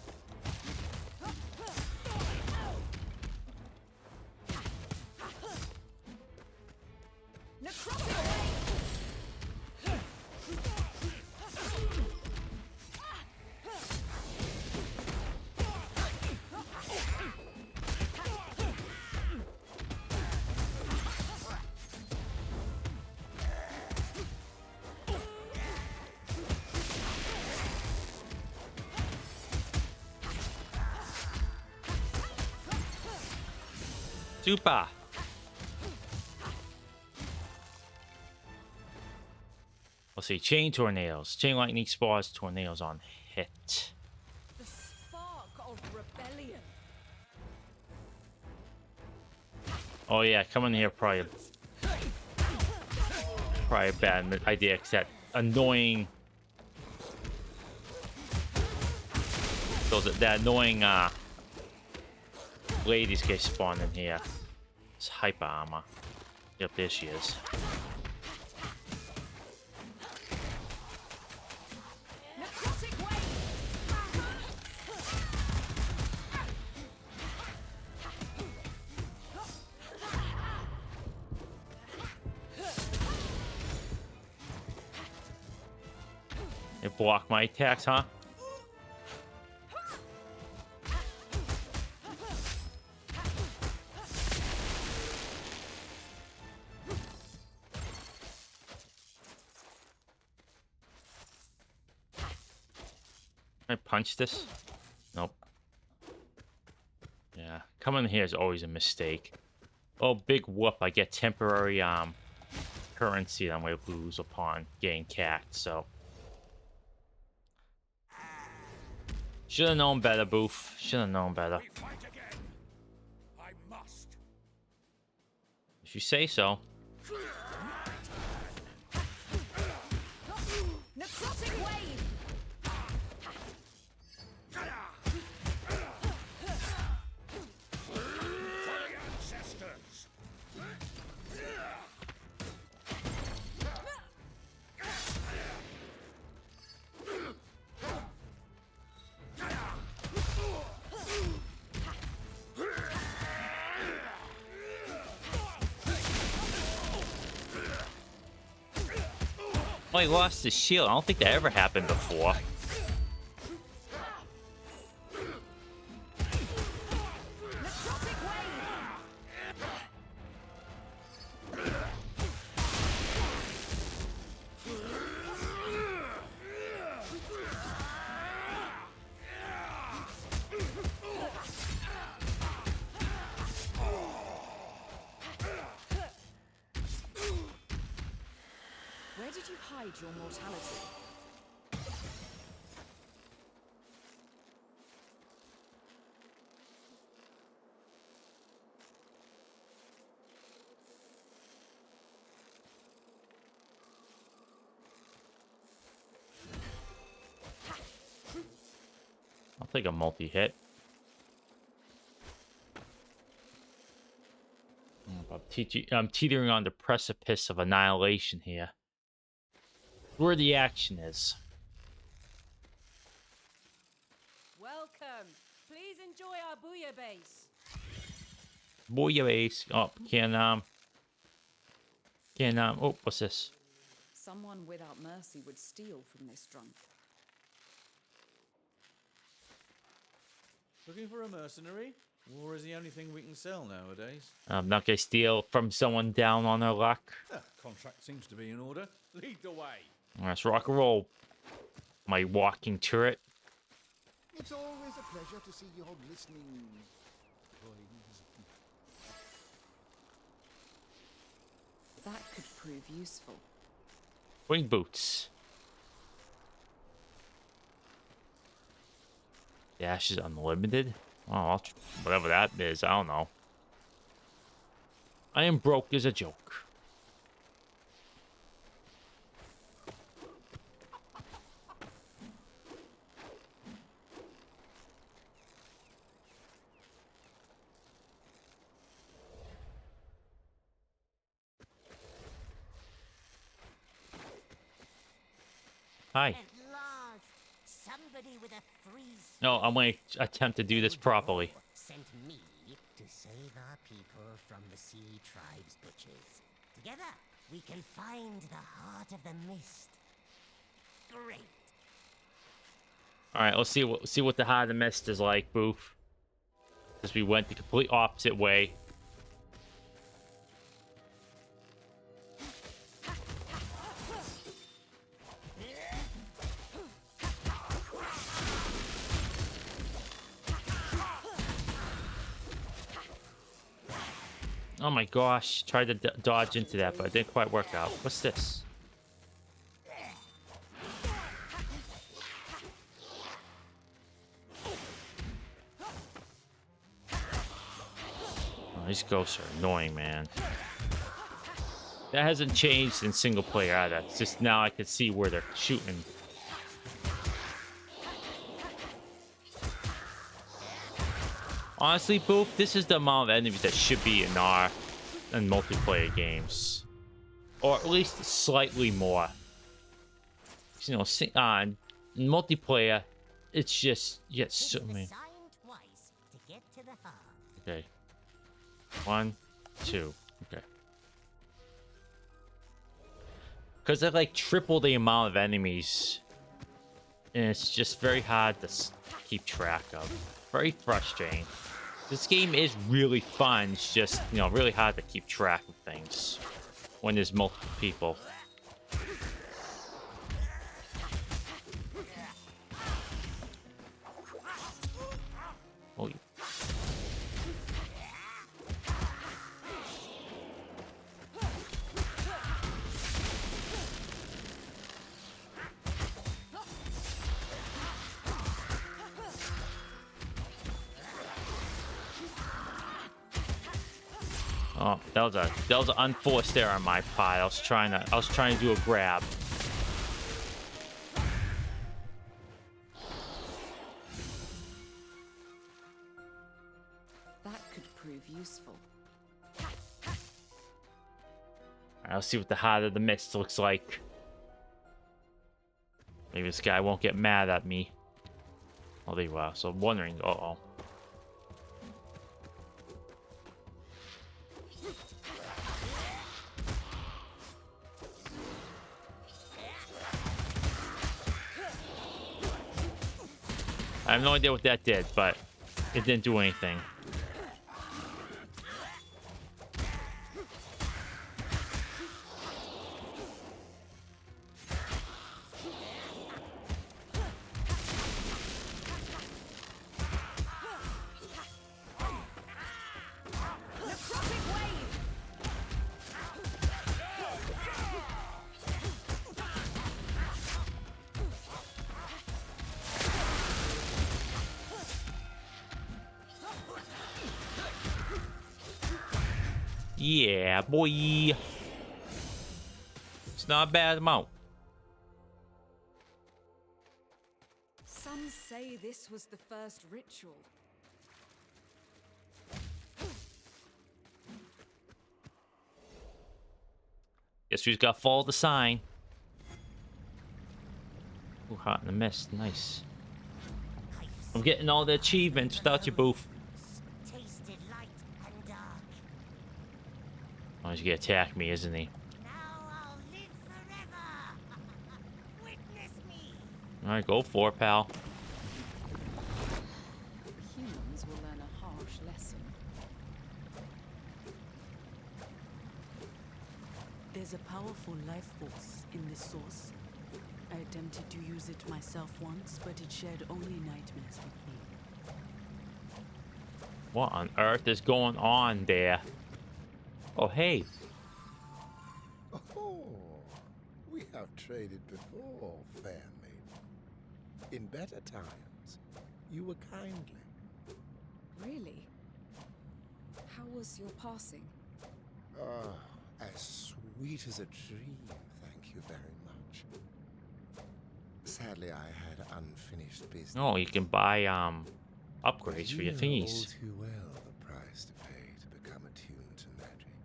Super. Let's see. Chain tornadoes. Chain lightning spawns tornadoes on hit. The spark of rebellion. Oh yeah, coming here probably a bad idea, except annoying. That annoying ladies get spawned in here. It's hyper armor. Yep, there she is. It blocked my attacks, huh? Can I punch this? Nope. Yeah, coming here is always a mistake. Oh, big whoop! I get temporary currency that I'm going to lose upon getting cacked, so. Should have known better, Boof. Should have known better. We fight again. I must. If you say so. Necrotic wave! For the ancestors. Oh, he lost his shield. I don't think that ever happened before. Necrotic wave! Where did you hide your mortality? I'll take a multi-hit. I'm teetering on the precipice of annihilation here. Where the action is. Welcome. Please enjoy our booyah base. Base. Oh, oh, what's this? Someone without mercy would steal from this drunk. Looking for a mercenary? War is the only thing we can sell nowadays. I'm not gonna steal from someone down on their luck. Contract seems to be in order. Lead the way. Let's rock and roll. My walking turret. It's always a pleasure to see your listening toys. That could prove useful. Wing boots. Dash is unlimited. Oh, whatever that is, I don't know. I am broke as a joke. Hi. At last, somebody with a freeze. No, I'm going to attempt to do this properly. Sent me to save our people from the sea tribe's butchers. Together, we can find the heart of the mist. Great. All right, let's see what the heart of the mist is like, Boof. Because we went the complete opposite way. Oh my gosh, tried to dodge into that, but it didn't quite work out. What's this? Oh, these ghosts are annoying, man. That hasn't changed in single player either. It's just now I can see where they're shooting. Honestly, Boof, this is the amount of enemies that should be in multiplayer games, or at least slightly more. You know, in multiplayer, it's just so many. Twice to get to the heart. Okay, 1, 2. Okay, because they're like triple the amount of enemies, and it's just very hard to keep track of. Very frustrating. This game is really fun. It's just, you know, really hard to keep track of things when there's multiple people. Oh, Oh, that was an unforced error on my part. I was trying to do a grab. That could prove useful. Alright, let's see what the Heart of the Mist looks like. Maybe this guy won't get mad at me. Oh, there you are. So I'm wondering. Uh-oh. I have no idea what that did, but it didn't do anything. Yeah, boy. It's not a bad amount. Some say this was the first ritual. Guess we just gotta follow the sign. Ooh, Hot in the Mist. Nice. I'm getting all the achievements without you, Boof. Tasted light and dark. Oh, he's gonna attack me, isn't he? Now I'll live forever. Witness me. Alright, go for it, pal. Humans will learn a harsh lesson. There's a powerful life force in this source. I attempted to use it myself once, but it shared only nightmares with me. What on earth is going on there? Oh, hey. Oh, we have traded before, fair maiden. In better times, you were kindly. Really? How was your passing? As sweet as a dream, thank you very much. Sadly, I had unfinished business. Oh, you can buy But upgrades for you your know thingies. all too well the price to pay to become attuned to magic.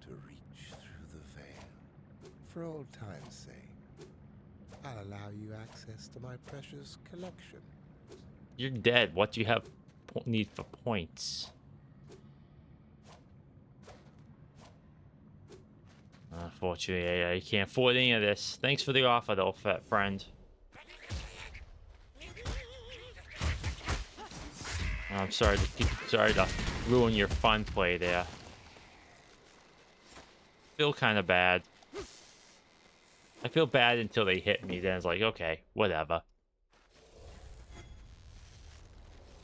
To reach through the veil. For old time's sake, I'll allow you access to my precious collection. You're dead. What do you have need for points? Unfortunately, I can't afford any of this. Thanks for the offer, though, fat friend. I'm sorry to ruin your fun play there. Feel kind of bad. I feel bad until they hit me. Then it's like, okay, whatever.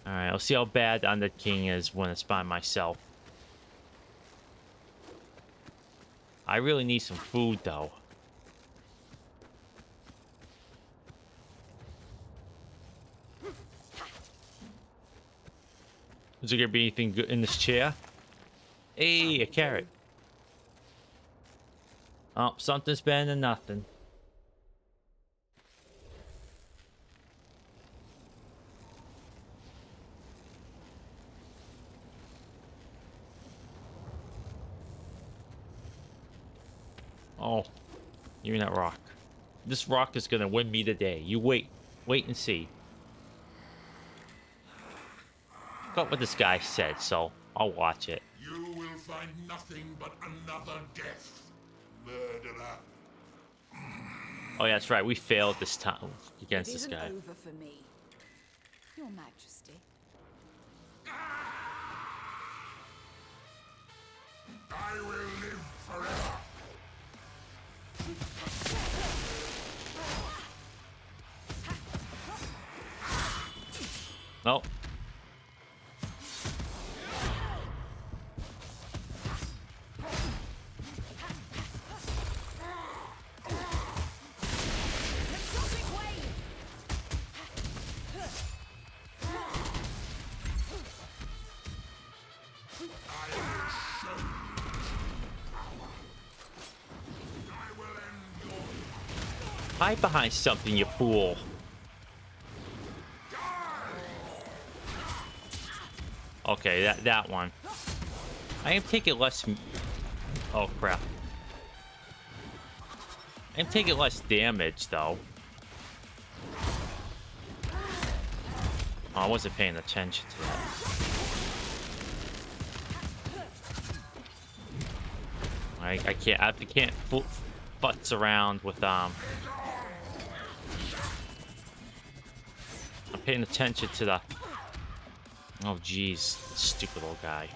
All right, I'll see how bad Undead King is when it's by myself. I really need some food, though. Is there gonna be anything good in this chair? Hey, a carrot. Oh, something's better than nothing. Oh, give me that rock. This rock is gonna win me the day. You wait and see. Got what this guy said, so I'll watch it. You will find nothing but another death, murderer. Oh yeah, that's right. We failed this time against It this isn't guy. over for me, Your Majesty. I will live forever. Nope. Hide behind something, you fool. Okay, that one. I am taking less. Oh crap! I'm taking less damage though. Oh, I wasn't paying attention to that. I can't futz around with I'm paying attention to the. Oh jeez, stupid old guy.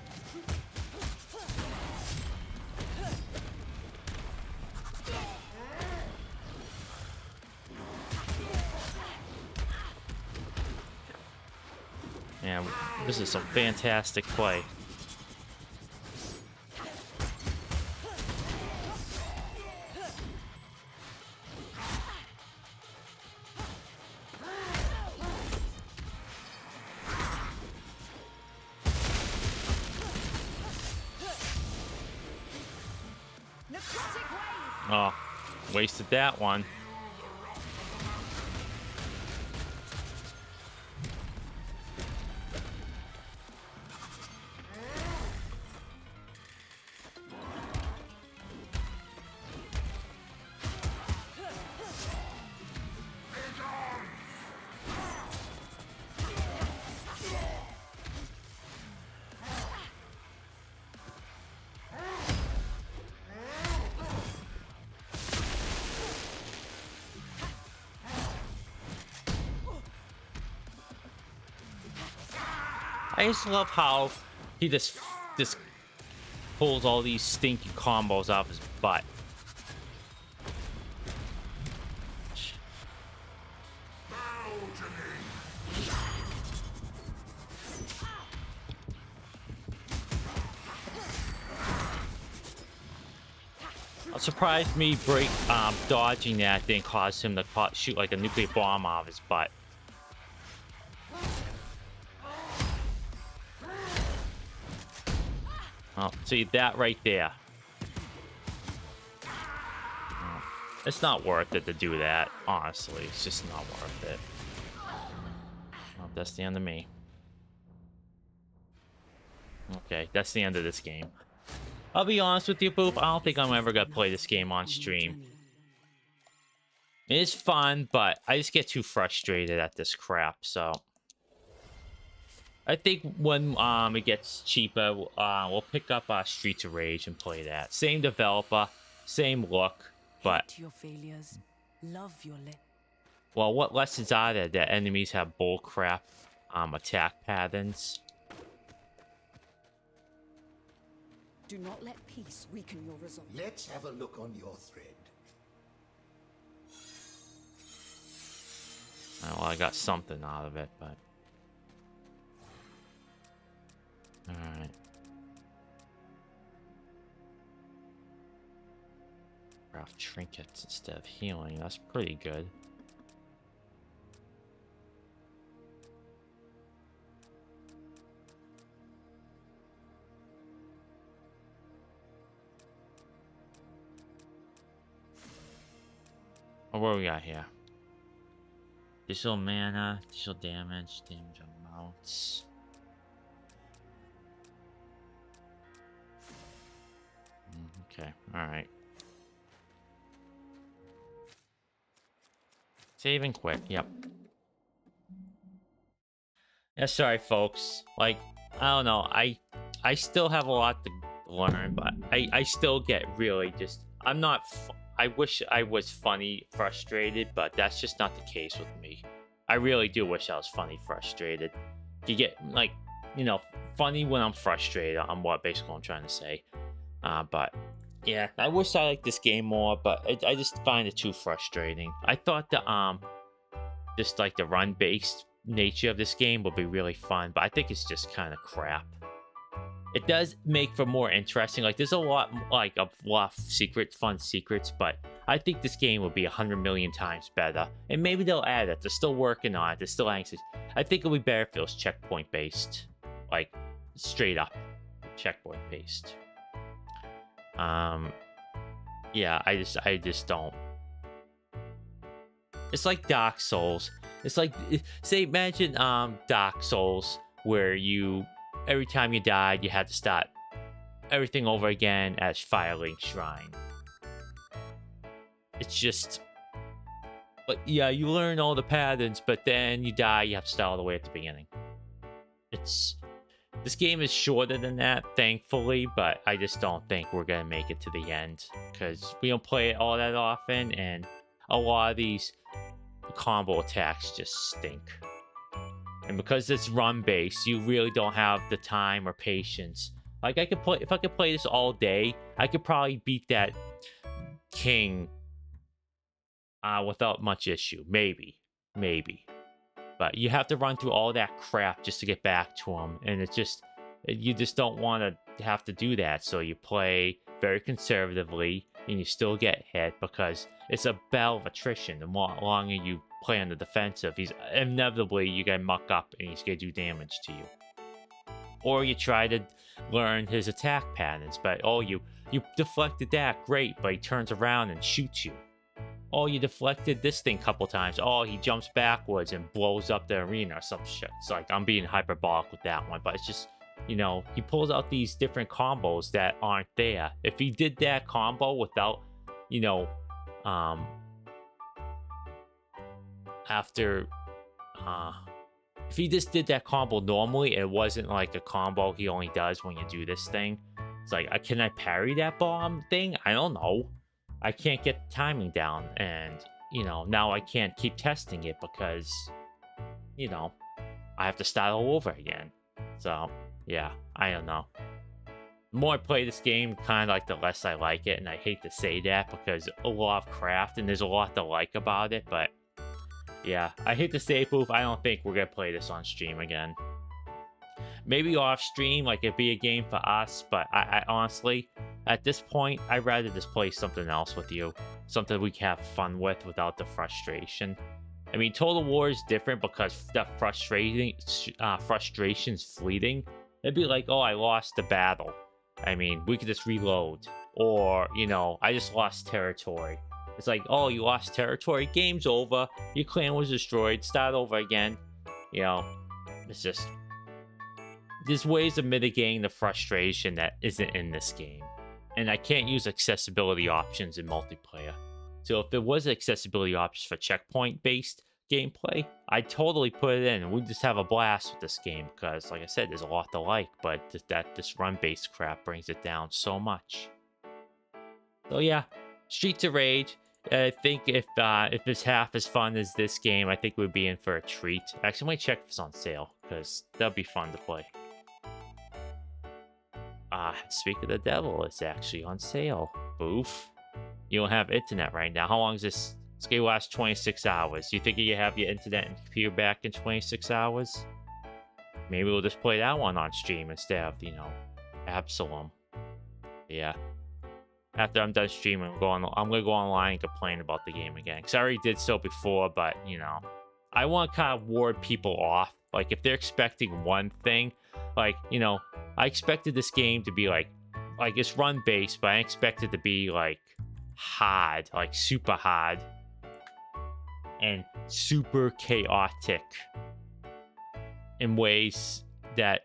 Yeah, this is some fantastic play. Oh, wasted that one. I just love how he just pulls all these stinky combos off his butt. I'm surprised me dodging that didn't cause him to shoot like a nuclear bomb out of his butt. Oh, see that right there. Oh, it's not worth it to do that, honestly. It's just not worth it. Oh, that's the end of me. Okay, that's the end of this game. I'll be honest with you, Boof. I don't think I'm ever gonna play this game on stream. It is fun, but I just get too frustrated at this crap, so... I think when it gets cheaper, we'll pick up Streets of Rage and play that. Same developer, same look, but... Hate your failures. Love your well, what lessons are there that enemies have bullcrap attack patterns? Do not let peace weaken your resolve. Let's have a look on your thread. Well, I got something out of it, but... Alright. Craft trinkets instead of healing. That's pretty good. Oh, what do we got here? Additional mana, additional damage, damage on mounts. Okay, alright. Save and quit, yep. Yeah, sorry folks. Like, I don't know, I still have a lot to learn, but I still get really just... I'm not... I wish I was funny, frustrated, but that's just not the case with me. I really do wish I was funny, frustrated. You get, like, you know, funny when I'm frustrated on what basically I'm trying to say. But, yeah, I wish I liked this game more, but I just find it too frustrating. I thought the, just like the run-based nature of this game would be really fun, but I think it's just kind of crap. It does make for more interesting. Like, there's a lot of fun secrets, but I think this game would be 100 million times better. And maybe they'll add it. They're still working on it. They're still anxious. I think it'll be better if it was checkpoint based, like straight up checkpoint based. Yeah, I just don't. It's like Dark Souls. It's like, say, imagine Dark Souls, where you, every time you died, you had to start everything over again as Firelink Shrine. It's just, but yeah, you learn all the patterns, but then you die, you have to start all the way at the beginning. This game is shorter than that, thankfully, but I just don't think we're gonna make it to the end, because we don't play it all that often, and a lot of these combo attacks just stink. And because it's run based, you really don't have the time or patience. Like, I could play, if I could play this all day, I could probably beat that king without much issue. Maybe. But you have to run through all that crap just to get back to him, and it's just, you just don't want to have to do that. So you play very conservatively, and you still get hit because it's a battle of attrition. The longer you play on the defensive, he's inevitably, you gonna muck up and he's gonna do damage to you. Or you try to learn his attack patterns, but oh, you deflected that, great, but he turns around and shoots you. Oh, you deflected this thing a couple times. Oh, he jumps backwards and blows up the arena or some shit. It's like, I'm being hyperbolic with that one, but it's just, you know, he pulls out these different combos that aren't there. If he did that combo without, you know, if he just did that combo normally, it wasn't like a combo he only does when you do this thing. It's like, can I parry that bomb thing? I don't know. I can't get the timing down, and, you know, now I can't keep testing it because, you know, I have to start all over again. So, yeah, I don't know. The more I play this game, kind of like the less I like it, and I hate to say that because a lot of craft, and there's a lot to like about it, but yeah, I hate to say it, Boof, I don't think we're going to play this on stream again. Maybe off stream, like it'd be a game for us, but I honestly, at this point, I'd rather just play something else with you. Something we can have fun with without the frustration. I mean, Total War is different because the frustration's fleeting. It'd be like, oh, I lost the battle. I mean, we could just reload. Or, you know, I just lost territory. It's like, oh, you lost territory, game's over. Your clan was destroyed, start over again. You know, it's just, there's ways of mitigating the frustration that isn't in this game. And I can't use accessibility options in multiplayer. So if there was accessibility options for checkpoint-based gameplay, I'd totally put it in, and we'd just have a blast with this game, because, like I said, there's a lot to like, but this run-based crap brings it down so much. So yeah, Streets of Rage. I think if it's half as fun as this game, I think we'd be in for a treat. Actually, let me check if it's on sale, because that'd be fun to play. Speak of the devil, it's actually on sale. Boof. You don't have internet right now. How long is this? This game lasts 26 hours. You think you can have your internet and computer back in 26 hours? Maybe we'll just play that one on stream instead of, you know, Absolum. Yeah. After I'm done streaming, I'm gonna go online and complain about the game again. Because I already did so before, but, you know, I want to kind of ward people off. Like, if they're expecting one thing, like, you know, I expected this game to be like it's run-based, but I expected it to be, like, hard, like, super hard. And super chaotic. In ways that,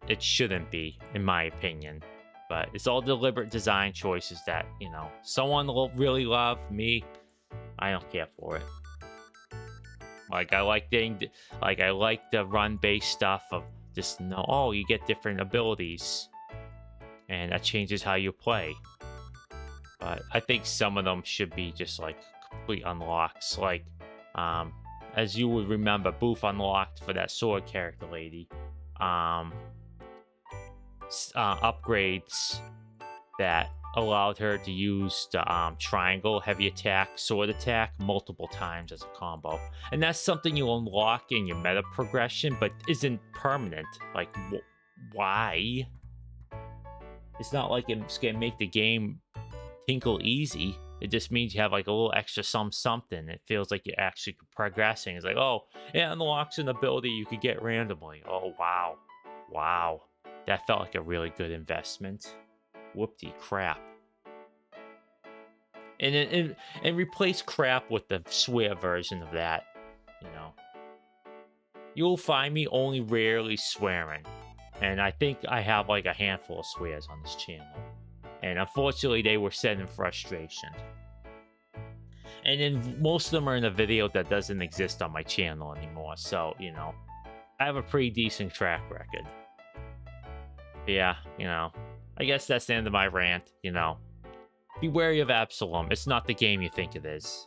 it shouldn't be, in my opinion. But it's all deliberate design choices that, you know, someone will really love. Me, I don't care for it. Like, I like the run-based stuff of just, know, oh, you get different abilities. And that changes how you play. But I think some of them should be just, like, complete unlocks. Like, as you would remember, Boof unlocked for that sword character lady. Upgrades that allowed her to use the triangle, heavy attack, sword attack multiple times as a combo. And that's something you unlock in your meta progression, but isn't permanent. Like, why? It's not like it's gonna make the game tinkle easy. It just means you have like a little extra something. It feels like you're actually progressing. It's like, oh, it unlocks an ability you could get randomly. Oh, wow. Wow. That felt like a really good investment. Whoopty crap. And replace crap with the swear version of that, you know. You'll find me only rarely swearing. And I think I have like a handful of swears on this channel. And unfortunately, they were set in frustration. And then most of them are in a video that doesn't exist on my channel anymore. So, you know, I have a pretty decent track record. Yeah, you know, I guess that's the end of my rant, you know. Be wary of Absolum. It's not the game you think it is.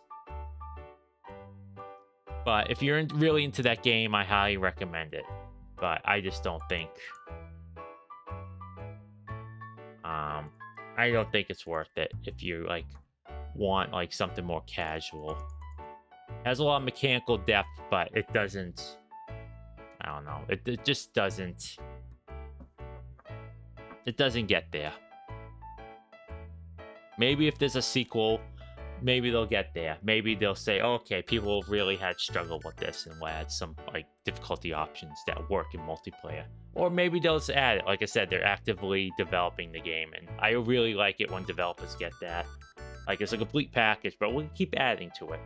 But if you're really into that game, I highly recommend it. But I just don't think... I don't think it's worth it if you, like, want, like, something more casual. It has a lot of mechanical depth, but it doesn't... I don't know. It just doesn't... It doesn't get there. Maybe if there's a sequel, maybe they'll get there. Maybe they'll say, oh, okay, people really had struggled with this and we'll add some like difficulty options that work in multiplayer. Or maybe they'll just add it. Like I said, they're actively developing the game, and I really like it when developers get that. Like, it's a complete package, but we'll keep adding to it.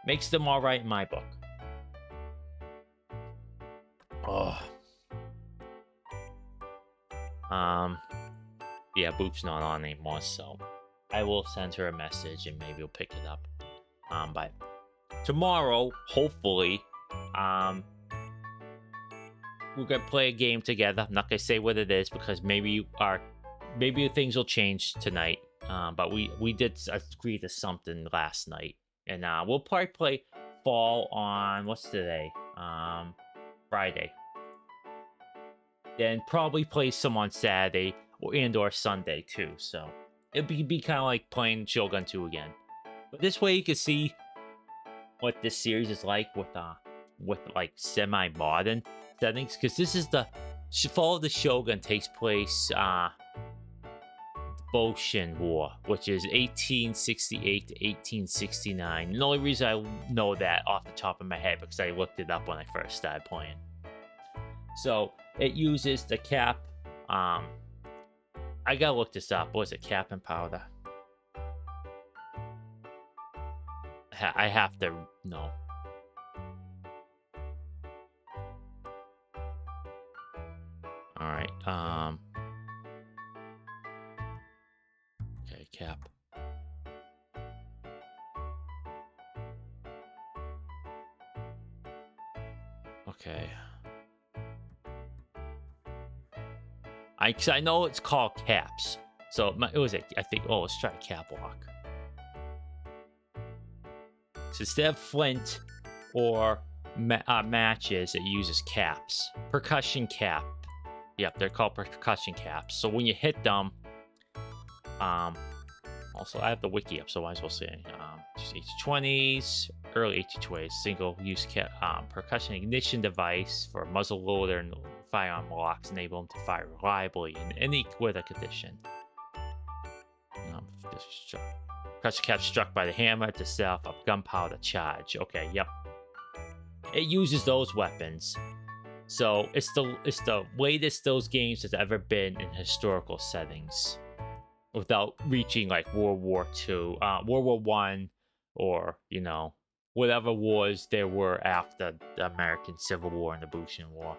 Makes them all right in my book. Oh. Yeah, Boof's not on anymore, so I will send her a message and maybe we'll pick it up. But tomorrow, hopefully, we're gonna play a game together. I'm not gonna say what it is because maybe things will change tonight. But we did agree to something last night, and we'll probably play Fall on what's today? Friday. Then probably play some on Saturday or Sunday too. So it'd be kind of like playing Shogun 2 again. But this way you can see what this series is like with like semi-modern settings, because this is the Fall of the Shogun takes place the Boshin War, which is 1868 to 1869. And the only reason I know that off the top of my head because I looked it up when I first started playing. So it uses the cap. I gotta look this up. What is it? Cap and powder. I have to know. All right. Okay, cap. Okay. I know it's called caps. So it was I think. Oh, let's try cap lock. So instead of flint or matches, it uses caps. Percussion cap. Yep, they're called percussion caps. So when you hit them, also I have the wiki up, so I might as well say 1820s, early 1820s, single-use percussion ignition device for muzzle loader and firearm locks, enable them to fire reliably in any weather condition. Percussion cap struck by the hammer to set off a gunpowder charge. Okay, yep. It uses those weapons. So it's the latest those games has ever been in historical settings, without reaching like World War II, World War I, or you know whatever wars there were after the American Civil War and the Boshin War.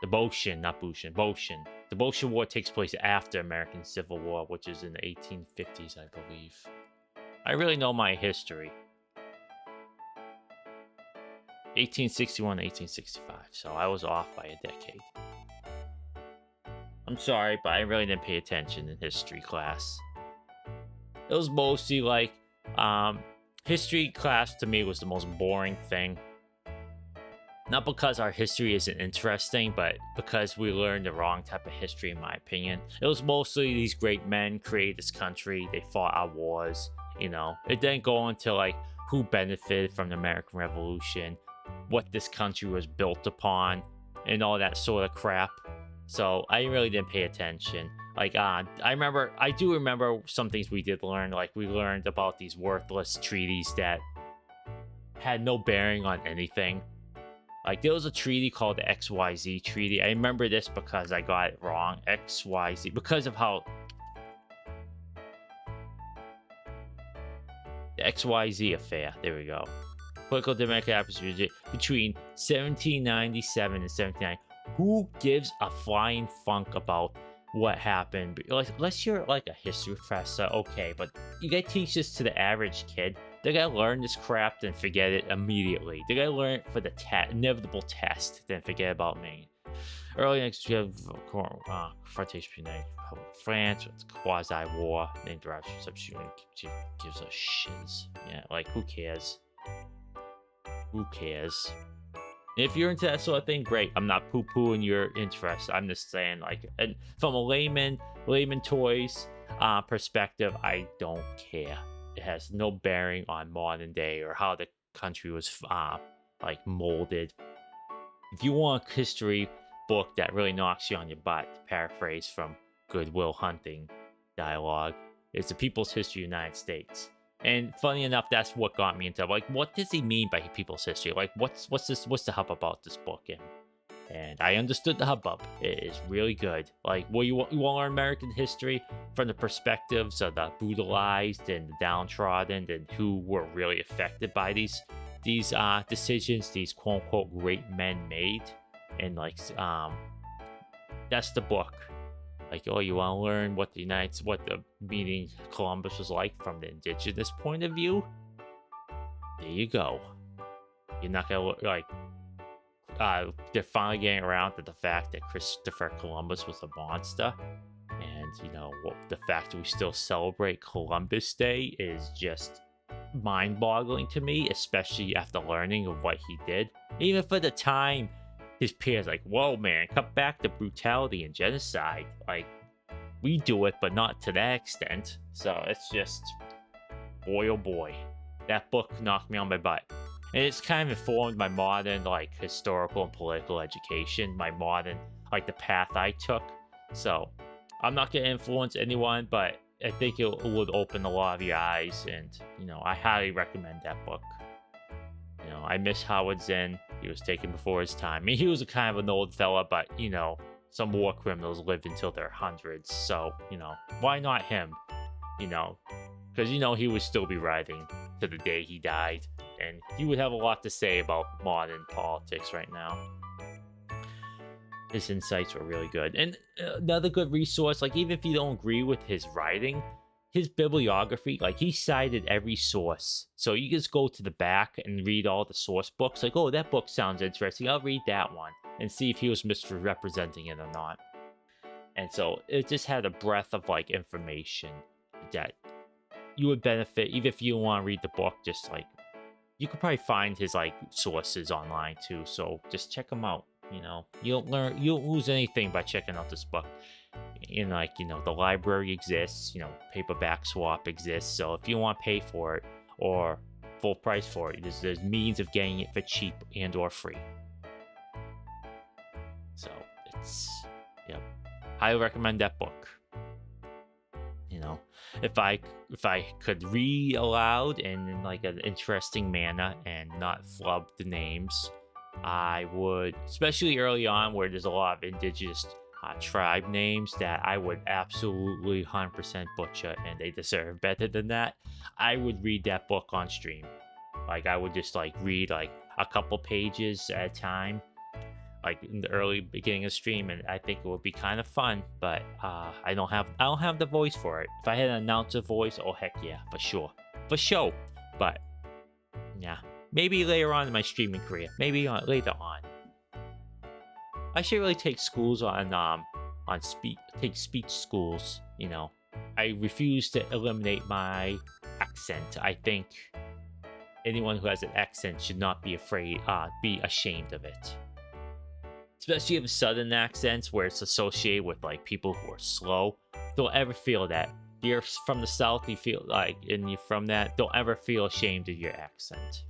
The Boshin, not Boshin, Boshin. The Boshin War takes place after American Civil War, which is in the 1850s, I believe. I really know my history. 1861 to 1865, so I was off by a decade. I'm sorry, but I really didn't pay attention in history class. It was mostly like, history class to me was the most boring thing. Not because our history isn't interesting, but because we learned the wrong type of history, in my opinion. It was mostly these great men created this country, they fought our wars, you know. It didn't go into like who benefited from the American Revolution, what this country was built upon, and all that sort of crap. So I really didn't pay attention. Like, I do remember some things we did learn. Like, we learned about these worthless treaties that had no bearing on anything. Like, there was a treaty called the XYZ Treaty. I remember this because I got it wrong. XYZ, because of how the XYZ affair. There we go. Political democratic atmosphere between 1797 and 1790. Who gives a flying funk about what happened? Like, unless you're like a history professor, okay, but you gotta teach this to the average kid. They're gonna learn this crap, then forget it immediately. They're gonna learn it for the inevitable test, then forget about me. Early next year, confrontation between the Republic of France, it's quasi-war, named derives from substitution, gives a shiz. Yeah, like, who cares? Who cares? If you're into that sort of thing, great. I'm not poo-pooing your interest. I'm just saying, like, and from a layman toys perspective, I don't care. It has no bearing on modern day or how the country was like molded. If you want a history book that really knocks you on your butt, to paraphrase from Good Will Hunting dialogue, it's The People's History of the United States. And funny enough, that's what got me into, like, what does he mean by people's history? Like, what's the hub about this book? And I understood the hubbub. It is really good. Like, you want to learn American history from the perspectives of the brutalized and the downtrodden, and who were really affected by these decisions these quote unquote great men made. And like, that's the book. Like, oh, you want to learn what the meeting Columbus was like from the indigenous point of view? There you go. You're not gonna like. They're finally getting around to the fact that Christopher Columbus was a monster, and the fact that we still celebrate Columbus Day is just mind-boggling to me, especially after learning of what he did. Even for the time, his peers like, whoa man, cut back the brutality and genocide. Like, we do it, but not to that extent. So it's just, boy oh boy, that book knocked me on my butt. And it's kind of informed my modern, like, historical and political education, my modern, like, the path I took. So I'm not going to influence anyone, but I think it would open a lot of your eyes, and I highly recommend that book. I miss Howard Zinn. He was taken before his time. I mean, he was a kind of an old fella, but some war criminals lived until their hundreds, so why not him? Because he would still be writing to the day he died, and he would have a lot to say about modern politics right now. His insights were really good. And another good resource, like, even if you don't agree with his writing, his bibliography, like, he cited every source. So you just go to the back and read all the source books. Like, oh, that book sounds interesting. I'll read that one and see if he was misrepresenting it or not. And so it just had a breadth of, like, information that you would benefit, even if you don't want to read the book. Just, like, you could probably find his, like, sources online too. So just check them out. You don't lose anything by checking out this book. And, like, the library exists, paperback swap exists. So if you want to pay for it or full price for it, there's means of getting it for cheap and or free. So it's, highly recommend that book. If I could read aloud and in, like, an interesting manner and not flub the names, I would, especially early on where there's a lot of indigenous tribe names that I would absolutely 100% butcher, and they deserve better than that. I would read that book on stream. Like, I would just, like, read, like, a couple pages at a time, like, in the early beginning of stream, and I think it would be kind of fun. But I don't have the voice for it. If I had an announcer voice, oh heck yeah, for sure. But yeah, maybe later on in my streaming career, maybe later on. I should really take schools take speech schools. I refuse to eliminate my accent. I think anyone who has an accent should not be ashamed of it. Especially if southern accents where it's associated with, like, people who are slow. Don't ever feel that. If you're from the south, you feel like, and you're from that, don't ever feel ashamed of your accent.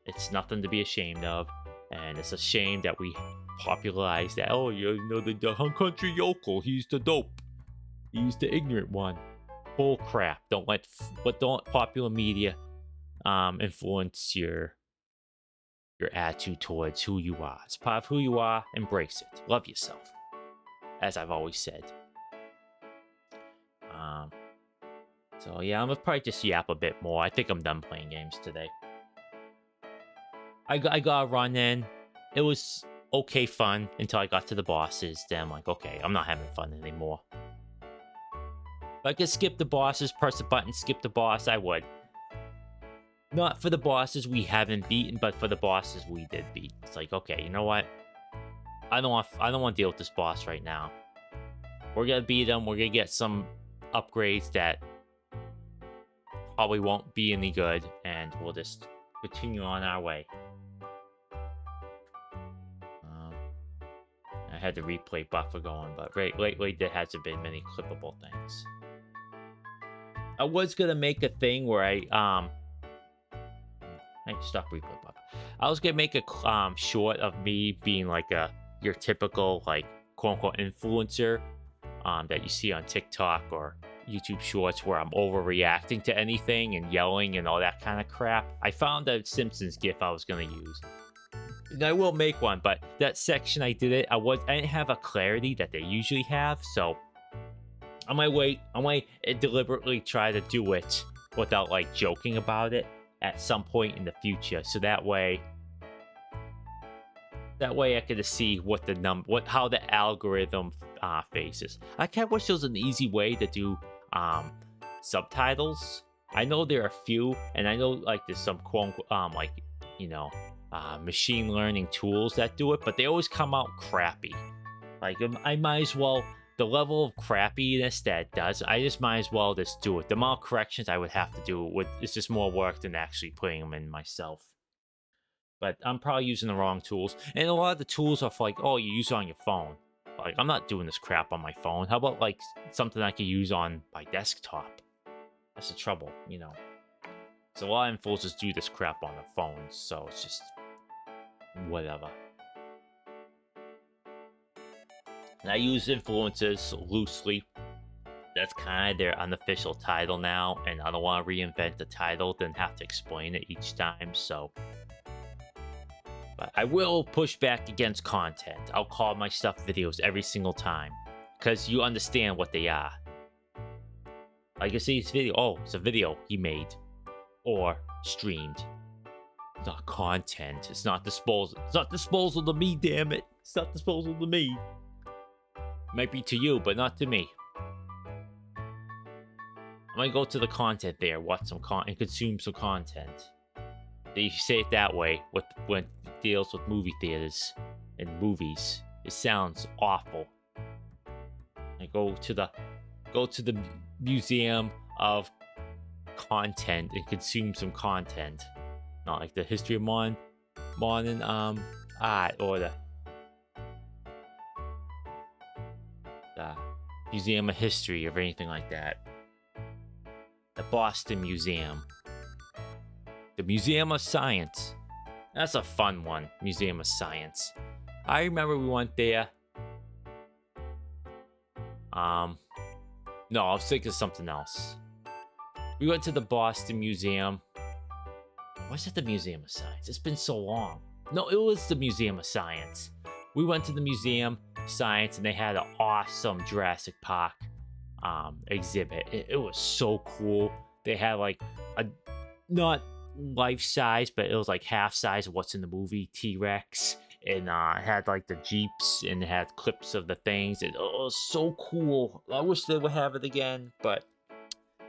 It's nothing to be ashamed of, and it's a shame that we popularized that. Oh, the Hun Country yokel, he's the dope. He's the ignorant one. Bull crap. Don't let popular media influence your your attitude towards who you are. It's part of who you are. Embrace it. Love yourself, as I've always said. So yeah, I'm gonna probably just yap a bit more. I think I'm done playing games today. I got a run in. It was okay fun until I got to the bosses. Then I'm like, okay, I'm not having fun anymore. If I could skip the bosses, press the button, skip the boss, I would. Not for the bosses we haven't beaten, but for the bosses we did beat. It's like, okay, you know what? I don't want to deal with this boss right now. We're gonna beat him. We're gonna get some upgrades that probably won't be any good, and we'll just continue on our way. I had the replay buffer going, but lately there hasn't been many clippable things. I was gonna make a thing where hey, stop replay buffer. I was gonna make a short of me being like your typical like quote unquote influencer that you see on TikTok or YouTube Shorts, where I'm overreacting to anything and yelling and all that kind of crap. I found a Simpsons gif I was gonna use. And I will make one, but that section I did it, I didn't have a clarity that they usually have, so I might deliberately try to do it without like joking about it at some point in the future, so that way I could see how the algorithm faces. I kind of wish there was an easy way to do subtitles. I know there are a few, and I know like there's some quote like machine learning tools that do it, but they always come out crappy. Like I might as well, the level of crappiness that it does, I just might as well just do it. The amount of corrections I would have to do it's just more work than actually putting them in myself. But I'm probably using the wrong tools, and a lot of the tools are for like, oh, you use it on your phone. Like, I'm not doing this crap on my phone. How about like something I could use on my desktop? That's the trouble, you know. So a lot of influencers do this crap on their phones, so it's just whatever. And I use influencers loosely. That's kind of their unofficial title now, and I don't want to reinvent the title, then have to explain it each time, so. But I will push back against content. I'll call my stuff videos every single time, because you understand what they are. Like I see this video, oh, it's a video he made or streamed. It's not content. It's not disposal. It's not disposal to me, damn it. It's not disposal to me. Might be to you, but not to me. I'm gonna go to the content there, watch some content, and consume some content. You say it that way when it deals with movie theaters and movies. It sounds awful. I go to the museum of content and consume some content. Not like the history of modern art or the Museum of History or anything like that. The Boston Museum. The Museum of Science. That's a fun one, Museum of Science. I remember we went there. No, I was thinking of something else. We went to the Boston Museum. Was it the Museum of Science? It's been so long. No, it was the Museum of Science. We went to the Museum of Science and they had an awesome Jurassic Park exhibit. It was so cool. They had like a not life size, but it was like half size of what's in the movie T-Rex, and it had like the Jeeps and it had clips of the things. It was so cool. I wish they would have it again, but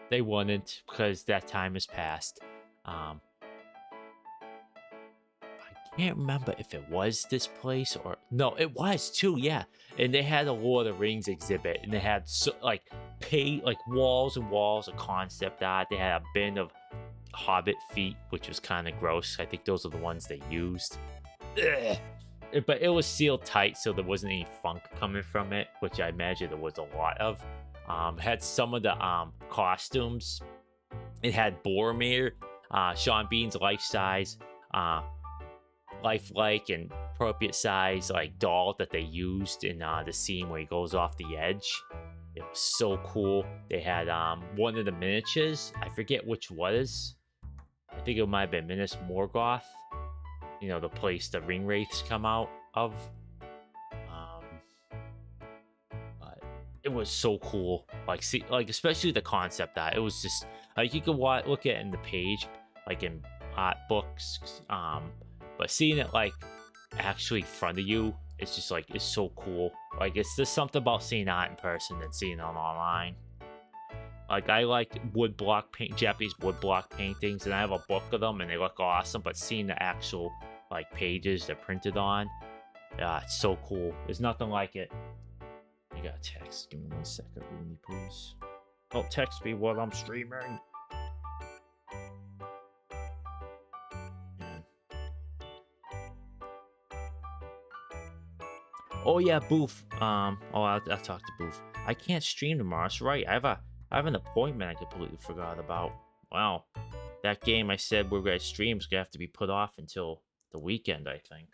they wouldn't because that time has passed. I can't remember if it was this place or no, it was too, yeah. And they had a Lord of the Rings exhibit, and they had walls and walls of concept art. They had a bin of Hobbit feet, which was kind of gross. I think those are the ones they used. Ugh. But it was sealed tight, so there wasn't any funk coming from it, which I imagine there was a lot of. It had some of the costumes. It had Boromir, Sean Bean's life-size, lifelike and appropriate size like doll that they used in the scene where he goes off the edge. It was so cool. They had one of the miniatures. I forget which was. I think it might have been Minas Morgoth. you know, the place the ring wraiths come out of. But it was so cool. Like, see, like especially the concept that it was just like you could look at it in the page, like in art books. But seeing it like actually in front of you, it's just like it's so cool. Like it's just something about seeing art in person than seeing it online. Like I like Japanese woodblock paintings, and I have a book of them, and they look awesome. But seeing the actual like pages they're printed on, it's so cool. There's nothing like it. I got a text. Give me 1 second, Reen, please. Don't text me while I'm streaming. Oh yeah, Boof. I'll talk to Boof. I can't stream tomorrow. That's right. I have an appointment I completely forgot about. Wow. That game I said we're gonna stream is gonna have to be put off until the weekend, I think.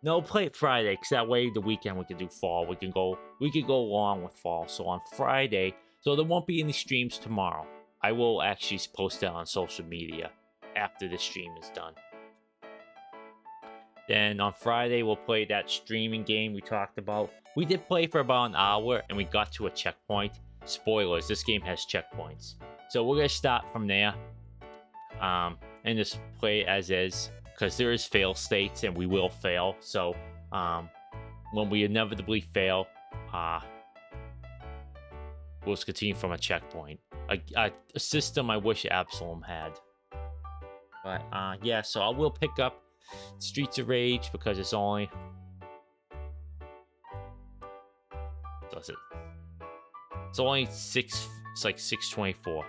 No, play it Friday, because that way the weekend we can do fall. We could go along with fall. So on Friday, so there won't be any streams tomorrow. I will actually post that on social media after the stream is done. Then on Friday, we'll play that streaming game we talked about. We did play for about an hour, and we got to a checkpoint. Spoilers, this game has checkpoints. So we're going to start from there. And just play as is. Because there is fail states, and we will fail. So, when we inevitably fail, we'll just continue from a checkpoint. A system I wish Absolum had. But, yeah, so I will pick up Streets of Rage because it's only... It's only it's like $6.24.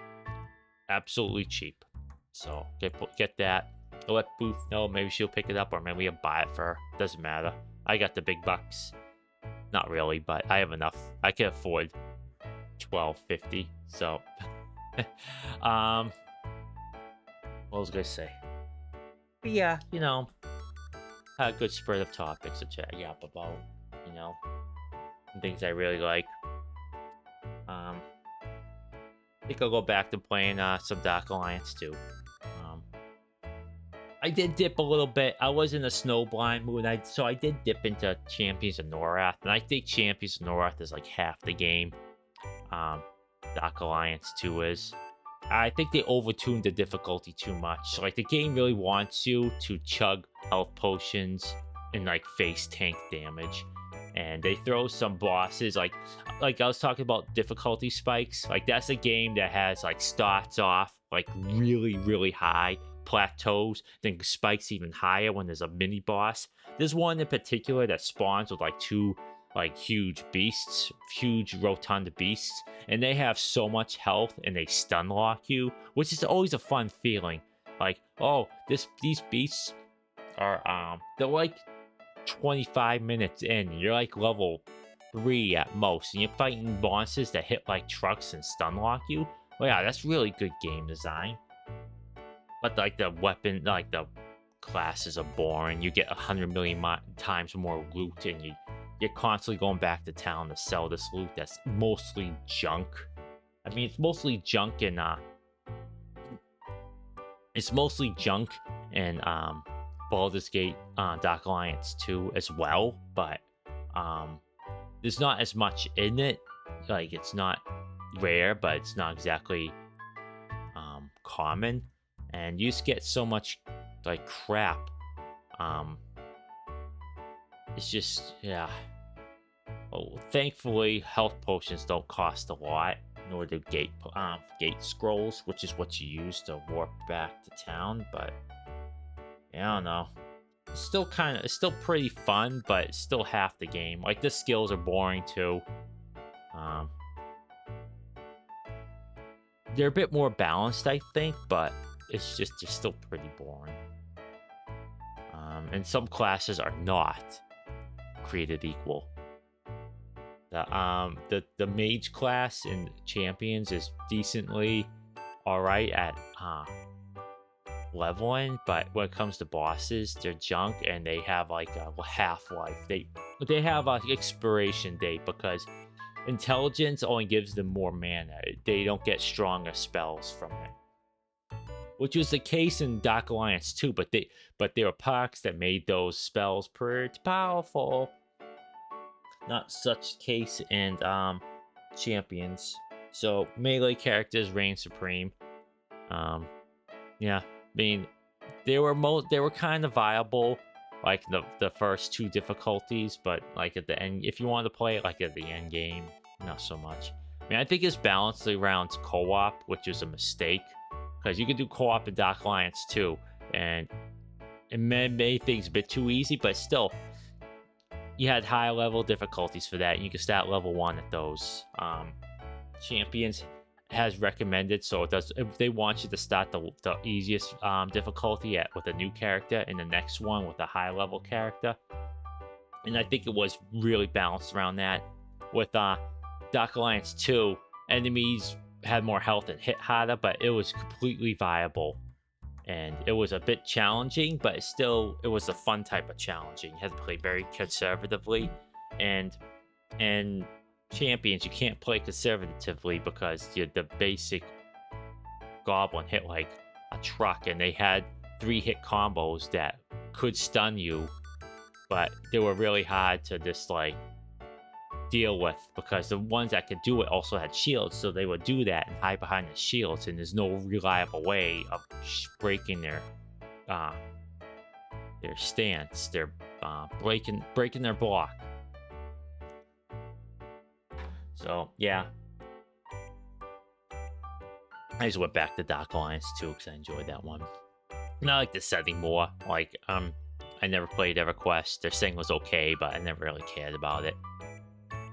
Absolutely cheap. So, get that. I'll let Boof know. Maybe she'll pick it up, or maybe I'll buy it for her. Doesn't matter. I got the big bucks. Not really, but I have enough. I can afford $12.50. So, what was I gonna say? But yeah, you know, had a good spread of topics to chat yap about. You know, and things I really like. I think I'll go back to playing some Dark Alliance too. I did dip a little bit. I was in a snowblind mood, so I did dip into Champions of Norath, and I think Champions of Norath is like half the game. Dark Alliance 2 is. I think they overtuned the difficulty too much. Like the game really wants you to chug health potions and like face tank damage, and they throw some bosses like I was talking about difficulty spikes. Like that's a game that has like starts off like really high. Plateaus, then spikes even higher when there's a mini boss. There's one in particular that spawns with like two like huge beasts, huge rotund beasts, and they have so much health and they stun lock you, which is always a fun feeling. Like, oh, these beasts are they're like 25 minutes in, and you're like level 3 at most, and you're fighting monsters that hit like trucks and stun lock you. Well, yeah, that's really good game design. But like the weapon, like the classes are boring. You get 100 million times more loot, and you're constantly going back to town to sell this loot that's mostly junk. I mean, it's mostly junk in Baldur's Gate Dark Alliance 2 as well, but there's not as much in it. Like it's not rare, but it's not exactly common. And you just get so much like crap. It's just, yeah. Oh, thankfully, health potions don't cost a lot, nor do gate scrolls, which is what you use to warp back to town. But yeah, I don't know. It's still pretty fun, but it's still half the game. Like the skills are boring too. They're a bit more balanced, I think, but it's just they're still pretty boring. And some classes are not created equal. The mage class in Champions is decently alright at leveling, but when it comes to bosses, they're junk, and they have like a half-life. They have an expiration date because intelligence only gives them more mana. They don't get stronger spells from it. which was the case in Dark Alliance 2, but there were perks that made those spells pretty powerful. Not such case in Champions. So melee characters reign supreme. Yeah, I mean, they were kind of viable, like the first 2 difficulties, but like at the end, if you wanted to play it like at the end game, not so much. I mean, I think it's balanced around co-op, which is a mistake, because you could do co-op in Dark Alliance 2, and it made things a bit too easy, but still, you had high level difficulties for that, and you can start level 1 at those. Champions has recommended, so it does, if they want you to start the easiest difficulty with a new character, and the next one with a high level character. And I think it was really balanced around that. With Dark Alliance 2, enemies had more health and hit harder, but it was completely viable. And it was a bit challenging, but it was a fun type of challenging. You had to play very conservatively, and Champions, you can't play conservatively because the basic goblin hit like a truck, and they had 3-hit combos that could stun you, but they were really hard to just like deal with, because the ones that could do it also had shields, so they would do that and hide behind the shields, and there's no reliable way of breaking their stance. They're breaking their block. So yeah, I just went back to Dark Alliance 2 because I enjoyed that one. And I like the setting more. Like I never played EverQuest. Their setting was okay, but I never really cared about it.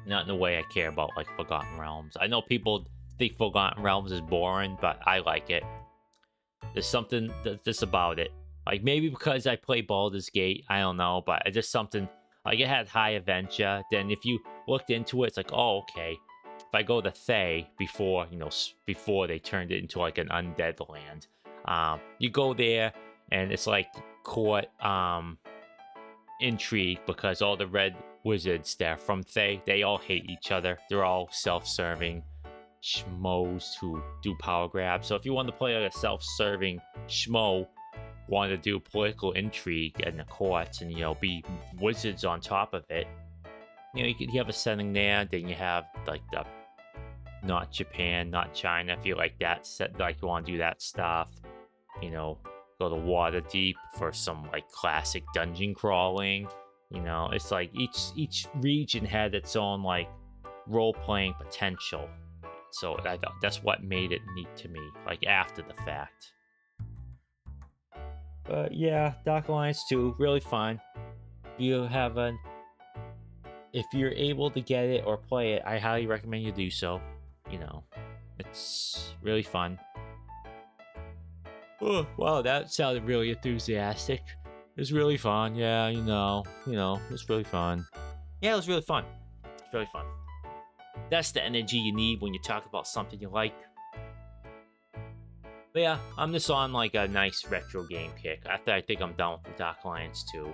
Not in the way I care about like Forgotten Realms. I know people think Forgotten Realms is boring, but I like it. There's something just about it. Like maybe because I play Baldur's Gate, I don't know, but it's just something. Like it had high adventure. Then if you looked into it, it's like, oh, okay. If I go to Thay before they turned it into like an undead land, you go there and it's like court intrigue, because all the red wizards there from Thay, they all hate each other. They're all self-serving schmoes who do power grabs. So if you want to play like a self-serving schmo, want to do political intrigue in the courts and be wizards on top of it, you have a setting there. Then you have like the not Japan, not China, if you like that set, like you want to do that stuff, go to Waterdeep for some like classic dungeon crawling. It's like each region had its own like role-playing potential, so that's what made it neat to me, like after the fact. But yeah, Dark Alliance 2, really fun. If you're able to get it or play it, I highly recommend you do so. It's really fun. Oh, wow, that sounded really enthusiastic. It was really fun. Yeah, it was really fun. Yeah, it was really fun. It's really fun. That's the energy you need when you talk about something you like. But yeah, I'm just on like a nice retro game kick. After I think I'm done with Dark Alliance 2.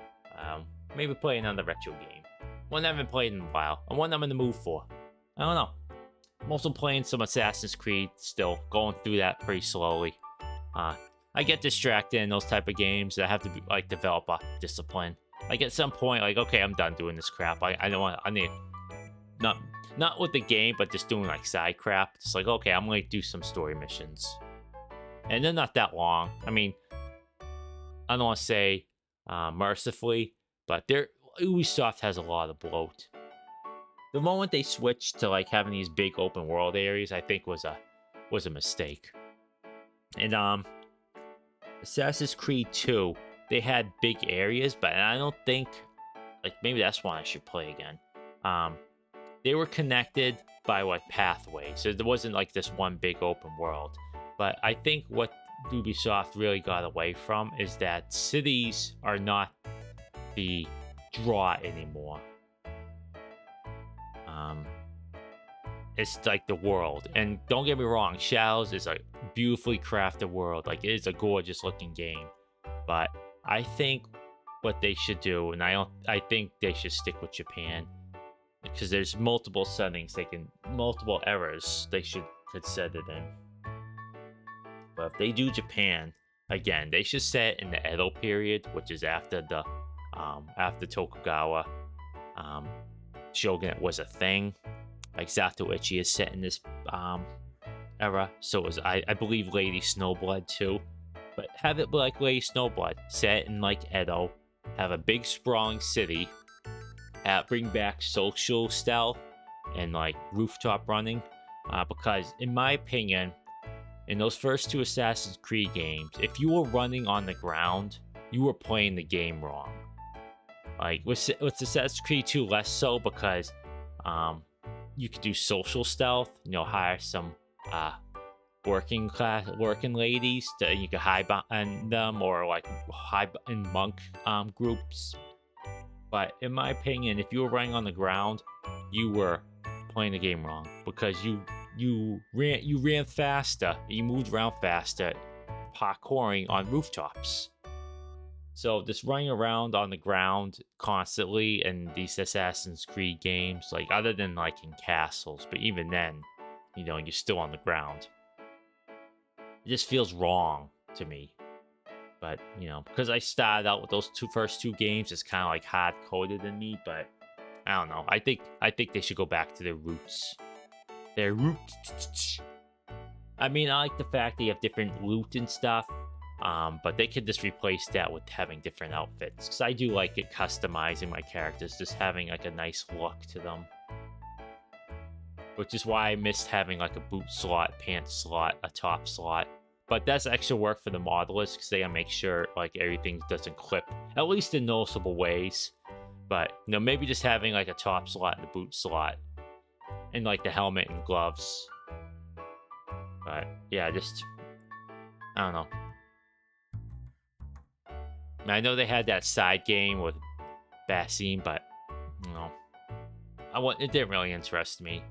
Maybe play another retro game. One I haven't played in a while, and one I'm in the mood for. I don't know. I'm also playing some Assassin's Creed still, going through that pretty slowly. I get distracted in those type of games. I have to develop a discipline. Like at some point, like, okay, I'm done doing this crap. I need not with the game, but just doing like side crap. It's like, okay, I'm gonna do some story missions, and they're not that long. I mean, I don't want to say mercifully, but Ubisoft has a lot of bloat. The moment they switched to like having these big open world areas, I think was a mistake. And Assassin's Creed 2, they had big areas, but I don't think, like, maybe that's one I should play again. They were connected by like pathways, so there wasn't like this one big open world. But I think what Ubisoft really got away from is that cities are not the draw anymore. It's like the world, and don't get me wrong, Shadows is a beautifully crafted world. Like, it is a gorgeous looking game, but I think what they should do, and I think they should stick with Japan, because there's multiple settings multiple eras they could set it in. But if they do Japan, again, they should set in the Edo period, which is after the after Tokugawa shogunate was a thing. Like Zatoichi is set in this era, so it was I believe Lady Snowblood too. But have it like Lady Snowblood, set in like Edo, have a big sprawling city, bring back social stealth and like rooftop running, because in my opinion, in those first 2 Assassin's Creed games, if you were running on the ground, you were playing the game wrong. Like with Assassin's Creed 2, less so because you could do social stealth. You know, hire some working ladies that you could hide behind them, or like hide in monk groups. But in my opinion, if you were running on the ground, you were playing the game wrong, because you ran faster, you moved around faster, parkouring on rooftops. So just running around on the ground constantly in these Assassin's Creed games, like other than like in castles, but even then, you know, you're still on the ground. It just feels wrong to me. But, you know, because I started out with those first two games, it's kind of like hard-coded in me, but I don't know. I think they should go back to their roots. Their roots. I mean, I like the fact that you have different loot and stuff, but they could just replace that with having different outfits. Because I do like it customizing my characters, just having like a nice look to them. Which is why I missed having like a boot slot, pants slot, a top slot. But that's extra work for the modelers, because they gotta make sure like everything doesn't clip, at least in noticeable ways. But, you know, maybe just having like a top slot and a boot slot, and like the helmet and gloves. But yeah, just, I don't know. I know they had that side game with Basim, but, you know, it didn't really interest me.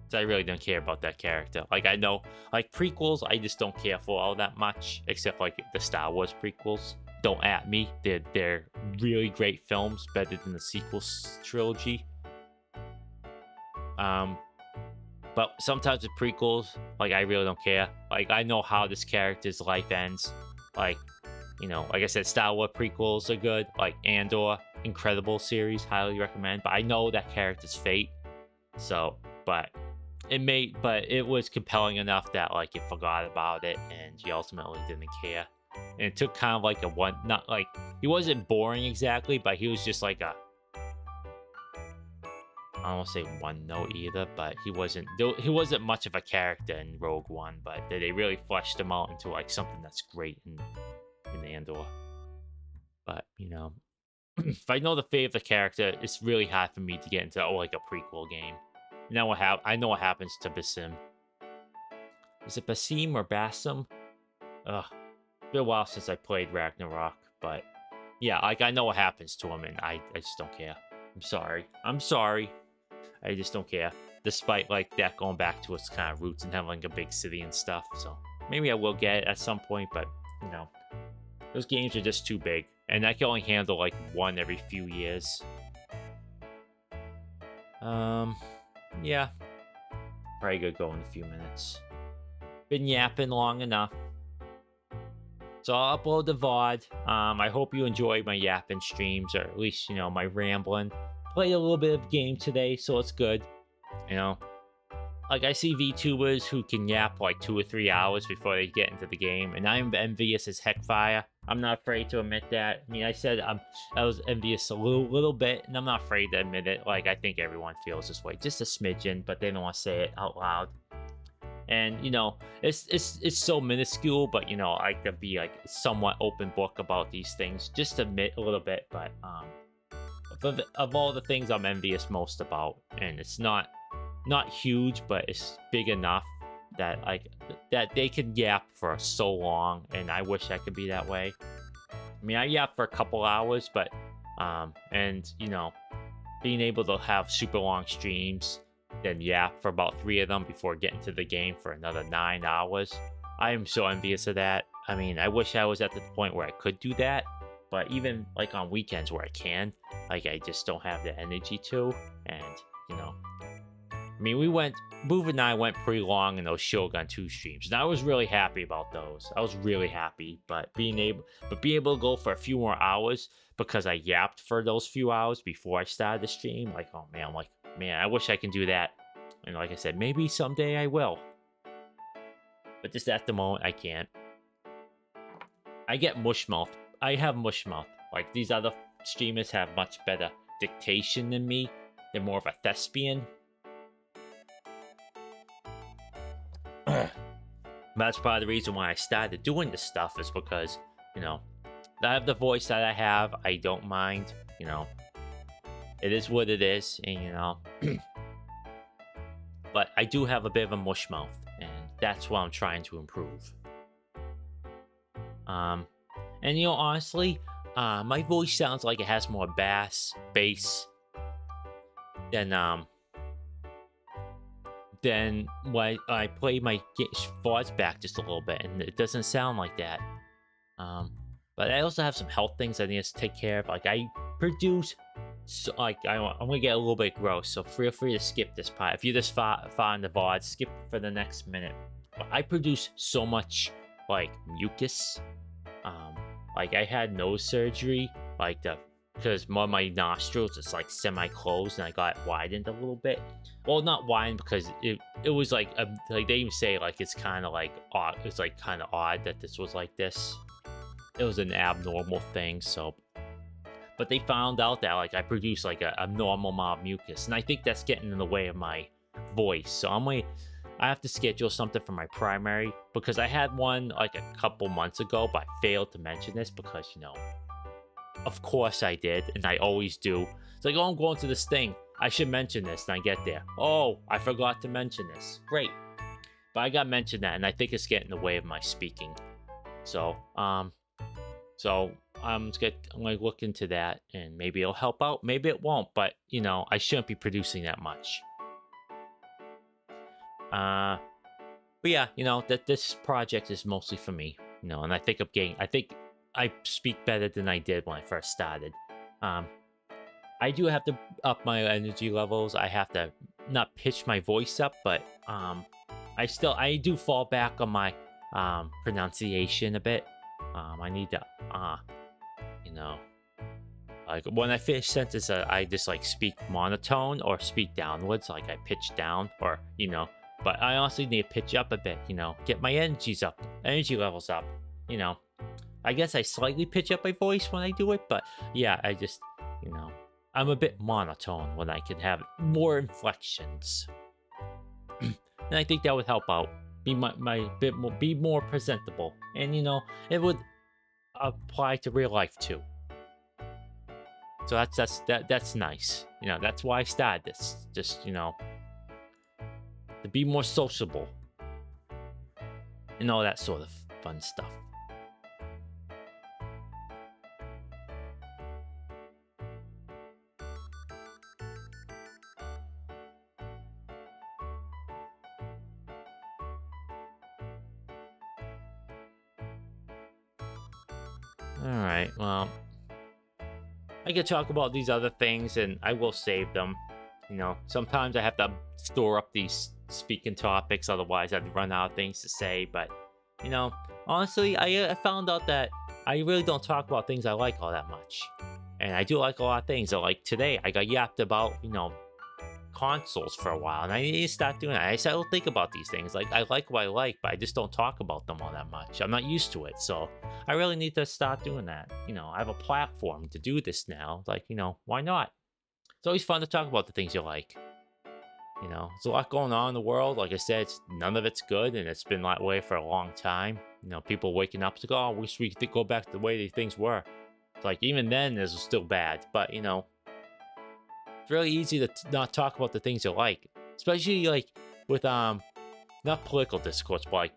So I really don't care about that character. Like, I know, like, prequels, I just don't care for all that much, except, like, the Star Wars prequels. Don't at me. They're really great films, better than the sequel trilogy. But sometimes with prequels, like, I really don't care. Like, I know how this character's life ends. Like, you know, like I said, Star Wars prequels are good. Like, Andor, incredible series, highly recommend. But I know that character's fate. So, but it was compelling enough that like you forgot about it and you ultimately didn't care. And it took kind of like not like, he wasn't boring exactly, but he was just like I don't want to say one note either, but he wasn't much of a character in Rogue One, but they really fleshed him out into like something that's great in Andor. But, you know, if I know the fate of the character, it's really hard for me to get into like a prequel game. Now I know what happens to Basim. Is it Basim or Basim? Ugh. It's been a while since I played Ragnarok, but yeah, like I know what happens to him, and I just don't care. I'm sorry. I just don't care. Despite like that going back to its kind of roots and having like a big city and stuff. So maybe I will get it at some point, but you know, those games are just too big, and I can only handle like one every few years. Yeah, probably gonna go in a few minutes. Been yapping long enough. So I'll upload the VOD. I hope you enjoyed my yapping streams, or at least, you know, my rambling. Played a little bit of game today, so it's good. You know, like I see VTubers who can yap like 2 or 3 hours before they get into the game, and I'm envious as heck fire. I'm not afraid to admit that. I mean, I said I was envious a little bit, and I'm not afraid to admit it. Like, I think everyone feels this way, just a smidgen, but they don't want to say it out loud. And, you know, it's so minuscule, but, you know, I could be like somewhat open book about these things, just admit a little bit. But of all the things I'm envious most about, and it's not huge, but it's big enough that that they can yap for so long, and I wish I could be that way. I mean, I yap for a couple hours, but and you know, being able to have super long streams, then yap for about 3 of them before getting to the game for another 9 hours. I am so envious of that. I mean, I wish I was at the point where I could do that, but even like on weekends where I can, like I just don't have the energy to, and you know, I mean, Boof and I went pretty long in those Shogun 2 streams, and I was really happy about those. I was really happy, but being able to go for a few more hours because I yapped for those few hours before I started the stream, like, oh man, I'm like, man, I wish I can do that. And like I said, maybe someday I will. But just at the moment, I can't. I get mushmouth. I have mushmouth. Like, these other streamers have much better dictation than me. They're more of a thespian. That's part of the reason why I started doing this stuff, is because, you know, I have the voice that I have. I don't mind, you know. It is what it is, and, you know. But I do have a bit of a mush mouth, and that's what I'm trying to improve. And, you know, honestly, my voice sounds like it has more bass, bass than when I play my VODs back just a little bit, and it doesn't sound like that. But I also have some health things I need to take care of. Like, I produce, so, like, I'm gonna get a little bit gross, so feel free to skip this part. If you're this far in the VOD, skip for the next minute. But I produce so much, like, mucus. Like, I had nose surgery, like, because one of my nostrils is like semi-closed, and I got it widened a little bit. Well, not widened, because it was like they even say, like, it's kind of like odd. It's like kind of odd that this was like this. It was an abnormal thing, so. But they found out that, like, I produce like a normal amount of mucus, and I think that's getting in the way of my voice. So I have to schedule something for my primary, because I had one like a couple months ago, but I failed to mention this because, you know, of course I did, and I always do. It's like, oh, I'm going to this thing. I should mention this, and I get there. Oh, I forgot to mention this. Great. But I got mentioned that, and I think it's getting in the way of my speaking. So, I'm gonna look into that, and maybe it'll help out. Maybe it won't, but, you know, I shouldn't be producing that much. But yeah, you know, that this project is mostly for me, you know, and I think I speak better than I did when I first started. I do have to up my energy levels. I have to not pitch my voice up, but I do fall back on my pronunciation a bit. I need to you know, like, when I finish sentences, I just like speak monotone or speak downwards, like I pitch down, or, you know. But I honestly need to pitch up a bit, you know, get my energy levels up, you know. I guess I slightly pitch up my voice when I do it, but yeah, I just, you know, I'm a bit monotone when I can have more inflections. And I think that would help out, be be more presentable, and, you know, it would apply to real life too. So that's nice, you know. That's why I started this, just, you know, to be more sociable and all that sort of fun stuff. Alright, well, I could talk about these other things, and I will save them. You know, sometimes I have to store up these speaking topics, otherwise I'd run out of things to say. But, you know, honestly, I found out that I really don't talk about things I like all that much. And I do like a lot of things. So, like, today, I got yapped about, you know, consoles for a while, and I need to start doing that. I still think about these things. Like, I like what I like, but I just don't talk about them all that much. I'm not used to it, so I really need to start doing that. You know, I have a platform to do this now. Like, you know, why not? It's always fun to talk about the things you like. You know, there's a lot going on in the world. Like I said, none of it's good, and it's been that way for a long time. You know, people waking up to go, oh, I wish we could go back to the way things were. It's like, even then, it was still bad. But, you know, it's really easy to not talk about the things you like. Especially, like, with, not political discourse, but, like,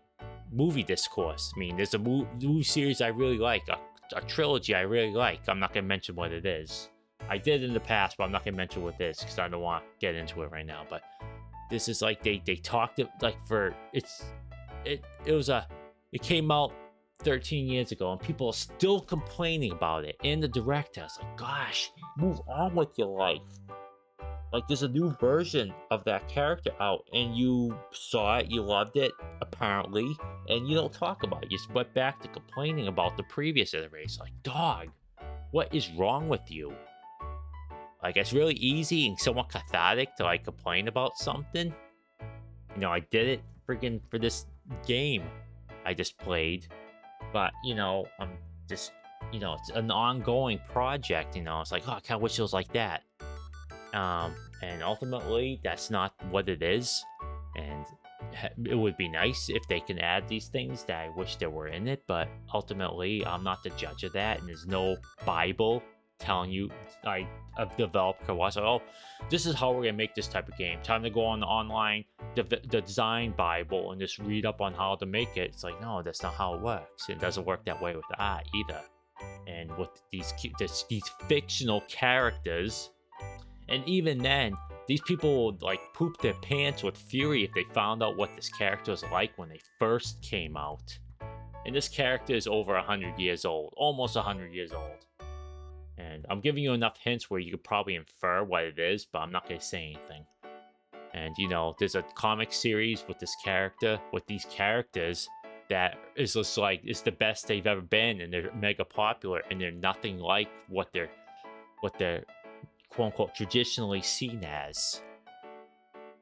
movie discourse. I mean, there's a movie series I really like, a trilogy I really like. I'm not going to mention what it is. I did in the past, but I'm not going to mention what it is because I don't want to get into it right now. But this is like, they talked, like, for, it came out 13 years ago, and people are still complaining about it. And the director is like, gosh, move on with your life. Like, there's a new version of that character out, and you saw it, you loved it, apparently, and you don't talk about it. You just went back to complaining about the previous iteration. Like, dog, what is wrong with you? Like, it's really easy and somewhat cathartic to, like, complain about something. You know, I did it freaking for this game I just played. But, you know, I'm just, you know, it's an ongoing project, you know. It's like, oh, I kind of wish it was like that. And ultimately, that's not what it is. And it would be nice if they can add these things that I wish there were in it. But ultimately, I'm not the judge of that. And there's no Bible telling you, like, a developer can watch, like, oh, this is how we're going to make this type of game. Time to go on the online the design Bible and just read up on how to make it. It's like, no, that's not how it works. It doesn't work that way with art either. And with these fictional characters, and even then, these people would, like, poop their pants with fury if they found out what this character was like when they first came out. And this character is over 100 years old, almost 100 years old. And I'm giving you enough hints where you could probably infer what it is, but I'm not going to say anything. And, you know, there's a comic series with this character, with these characters, that is just like, it's the best they've ever been, and they're mega popular, and they're nothing like what they're quote-unquote traditionally seen as.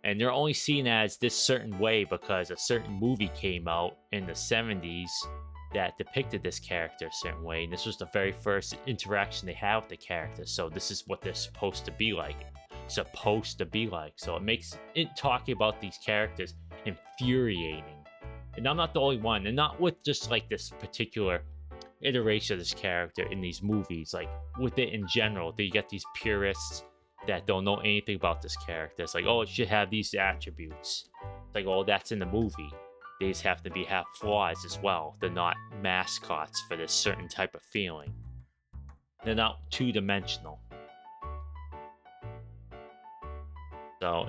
And they're only seen as this certain way because a certain movie came out in the 70s that depicted this character a certain way, and this was the very first interaction they have with the character, so this is what they're supposed to be like. So it makes it talking about these characters infuriating. And I'm not the only one, and not with just like this particular iteration of this character in these movies, like with it in general. You get these purists that don't know anything about this character. It's like, oh, it should have these attributes. It's like, oh, that's in the movie. They just have to have flaws as well. They're not mascots for this certain type of feeling. They're not two-dimensional. So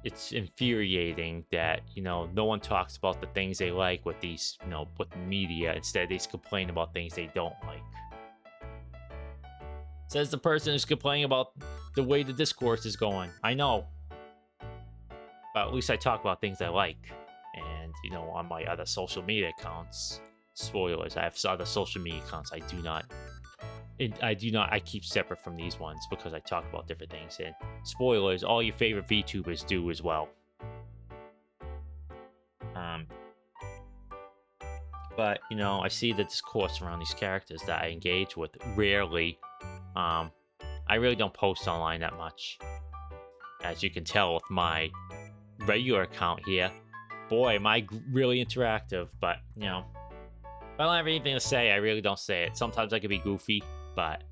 it's infuriating that, you know, no one talks about the things they like with these, you know, with media. Instead, they just complain about things they don't like. Says the person who's complaining about the way the discourse is going. I know. But at least I talk about things I like. And, you know, on my other social media accounts, spoilers, I have other social media accounts I keep separate from these ones because I talk about different things. And spoilers, all your favorite VTubers do as well. But, you know, I see the discourse around these characters that I engage with rarely. I really don't post online that much. As you can tell with my regular account here. Boy, am I really interactive, but, you know, if I don't have anything to say, I really don't say it. Sometimes I can be goofy, but,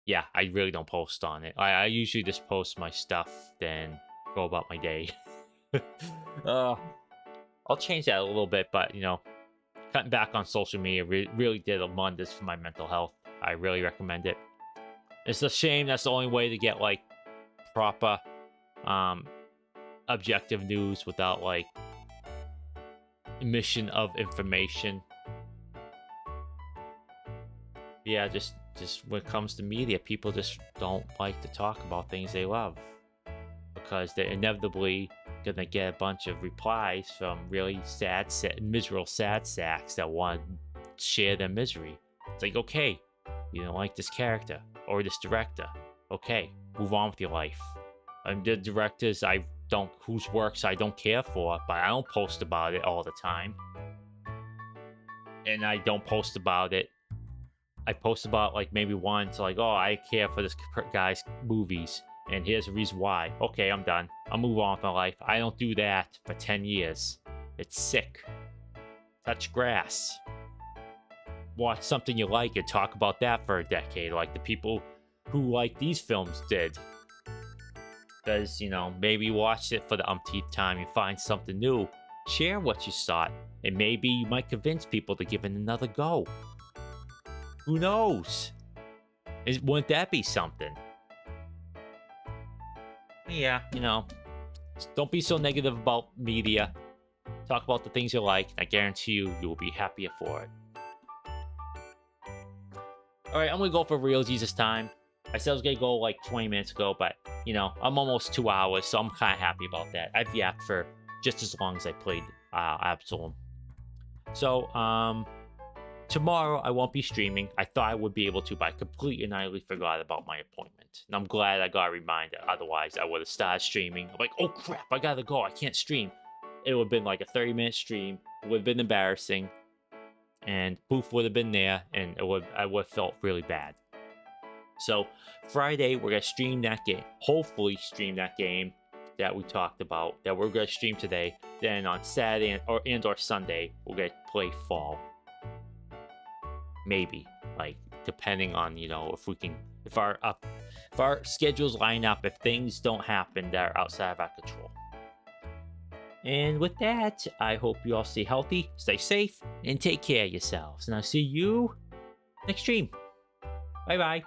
yeah, I really don't post on it. I usually just post my stuff, then go about my day. I'll change that a little bit, but, you know, cutting back on social media really did wonders for my mental health. I really recommend it. It's a shame that's the only way to get, like, proper, objective news without, like, emission of information. Yeah, just when it comes to media, people just don't like to talk about things they love because they're inevitably gonna get a bunch of replies from really miserable sad sacks that want to share their misery. It's like, okay, you don't like this character or this director. Okay, move on with your life. The directors whose works I don't care for, but I don't post about it all the time. And I don't post about it. I post about, like, maybe once, like, oh, I care for this guy's movies, and here's the reason why. Okay, I'm done. I'll move on with my life. I don't do that for 10 years. It's sick. Touch grass. Watch something you like and talk about that for a decade, like the people who like these films did. Because, you know, maybe you watched it for the umpteenth time, you find something new, share what you saw, and maybe you might convince people to give it another go. Who knows? Wouldn't that be something? Yeah, you know, don't be so negative about media. Talk about the things you like, and I guarantee you will be happier for it. Alright, I'm gonna go for realsies this time. I said I was gonna go like 20 minutes ago, but you know, I'm almost 2 hours, so I'm kind of happy about that. I've yapped for just as long as I played Absolum. So, tomorrow I won't be streaming. I thought I would be able to, but I completely and utterly forgot about my appointment. And I'm glad I got a reminder. Otherwise, I would have started streaming. I'm like, oh crap, I gotta go. I can't stream. It would have been like a 30-minute stream. It would have been embarrassing. And Boof would have been there, and I would have felt really bad. So Friday, we're gonna stream that game. Hopefully, stream that game that we talked about. That we're gonna stream today. Then on Saturday or Sunday, we're gonna play Fall. Maybe, like, depending on, you know, if our schedules line up, if things don't happen that are outside of our control. And with that, I hope you all stay healthy, stay safe, and take care of yourselves. And I'll see you next stream. Bye bye.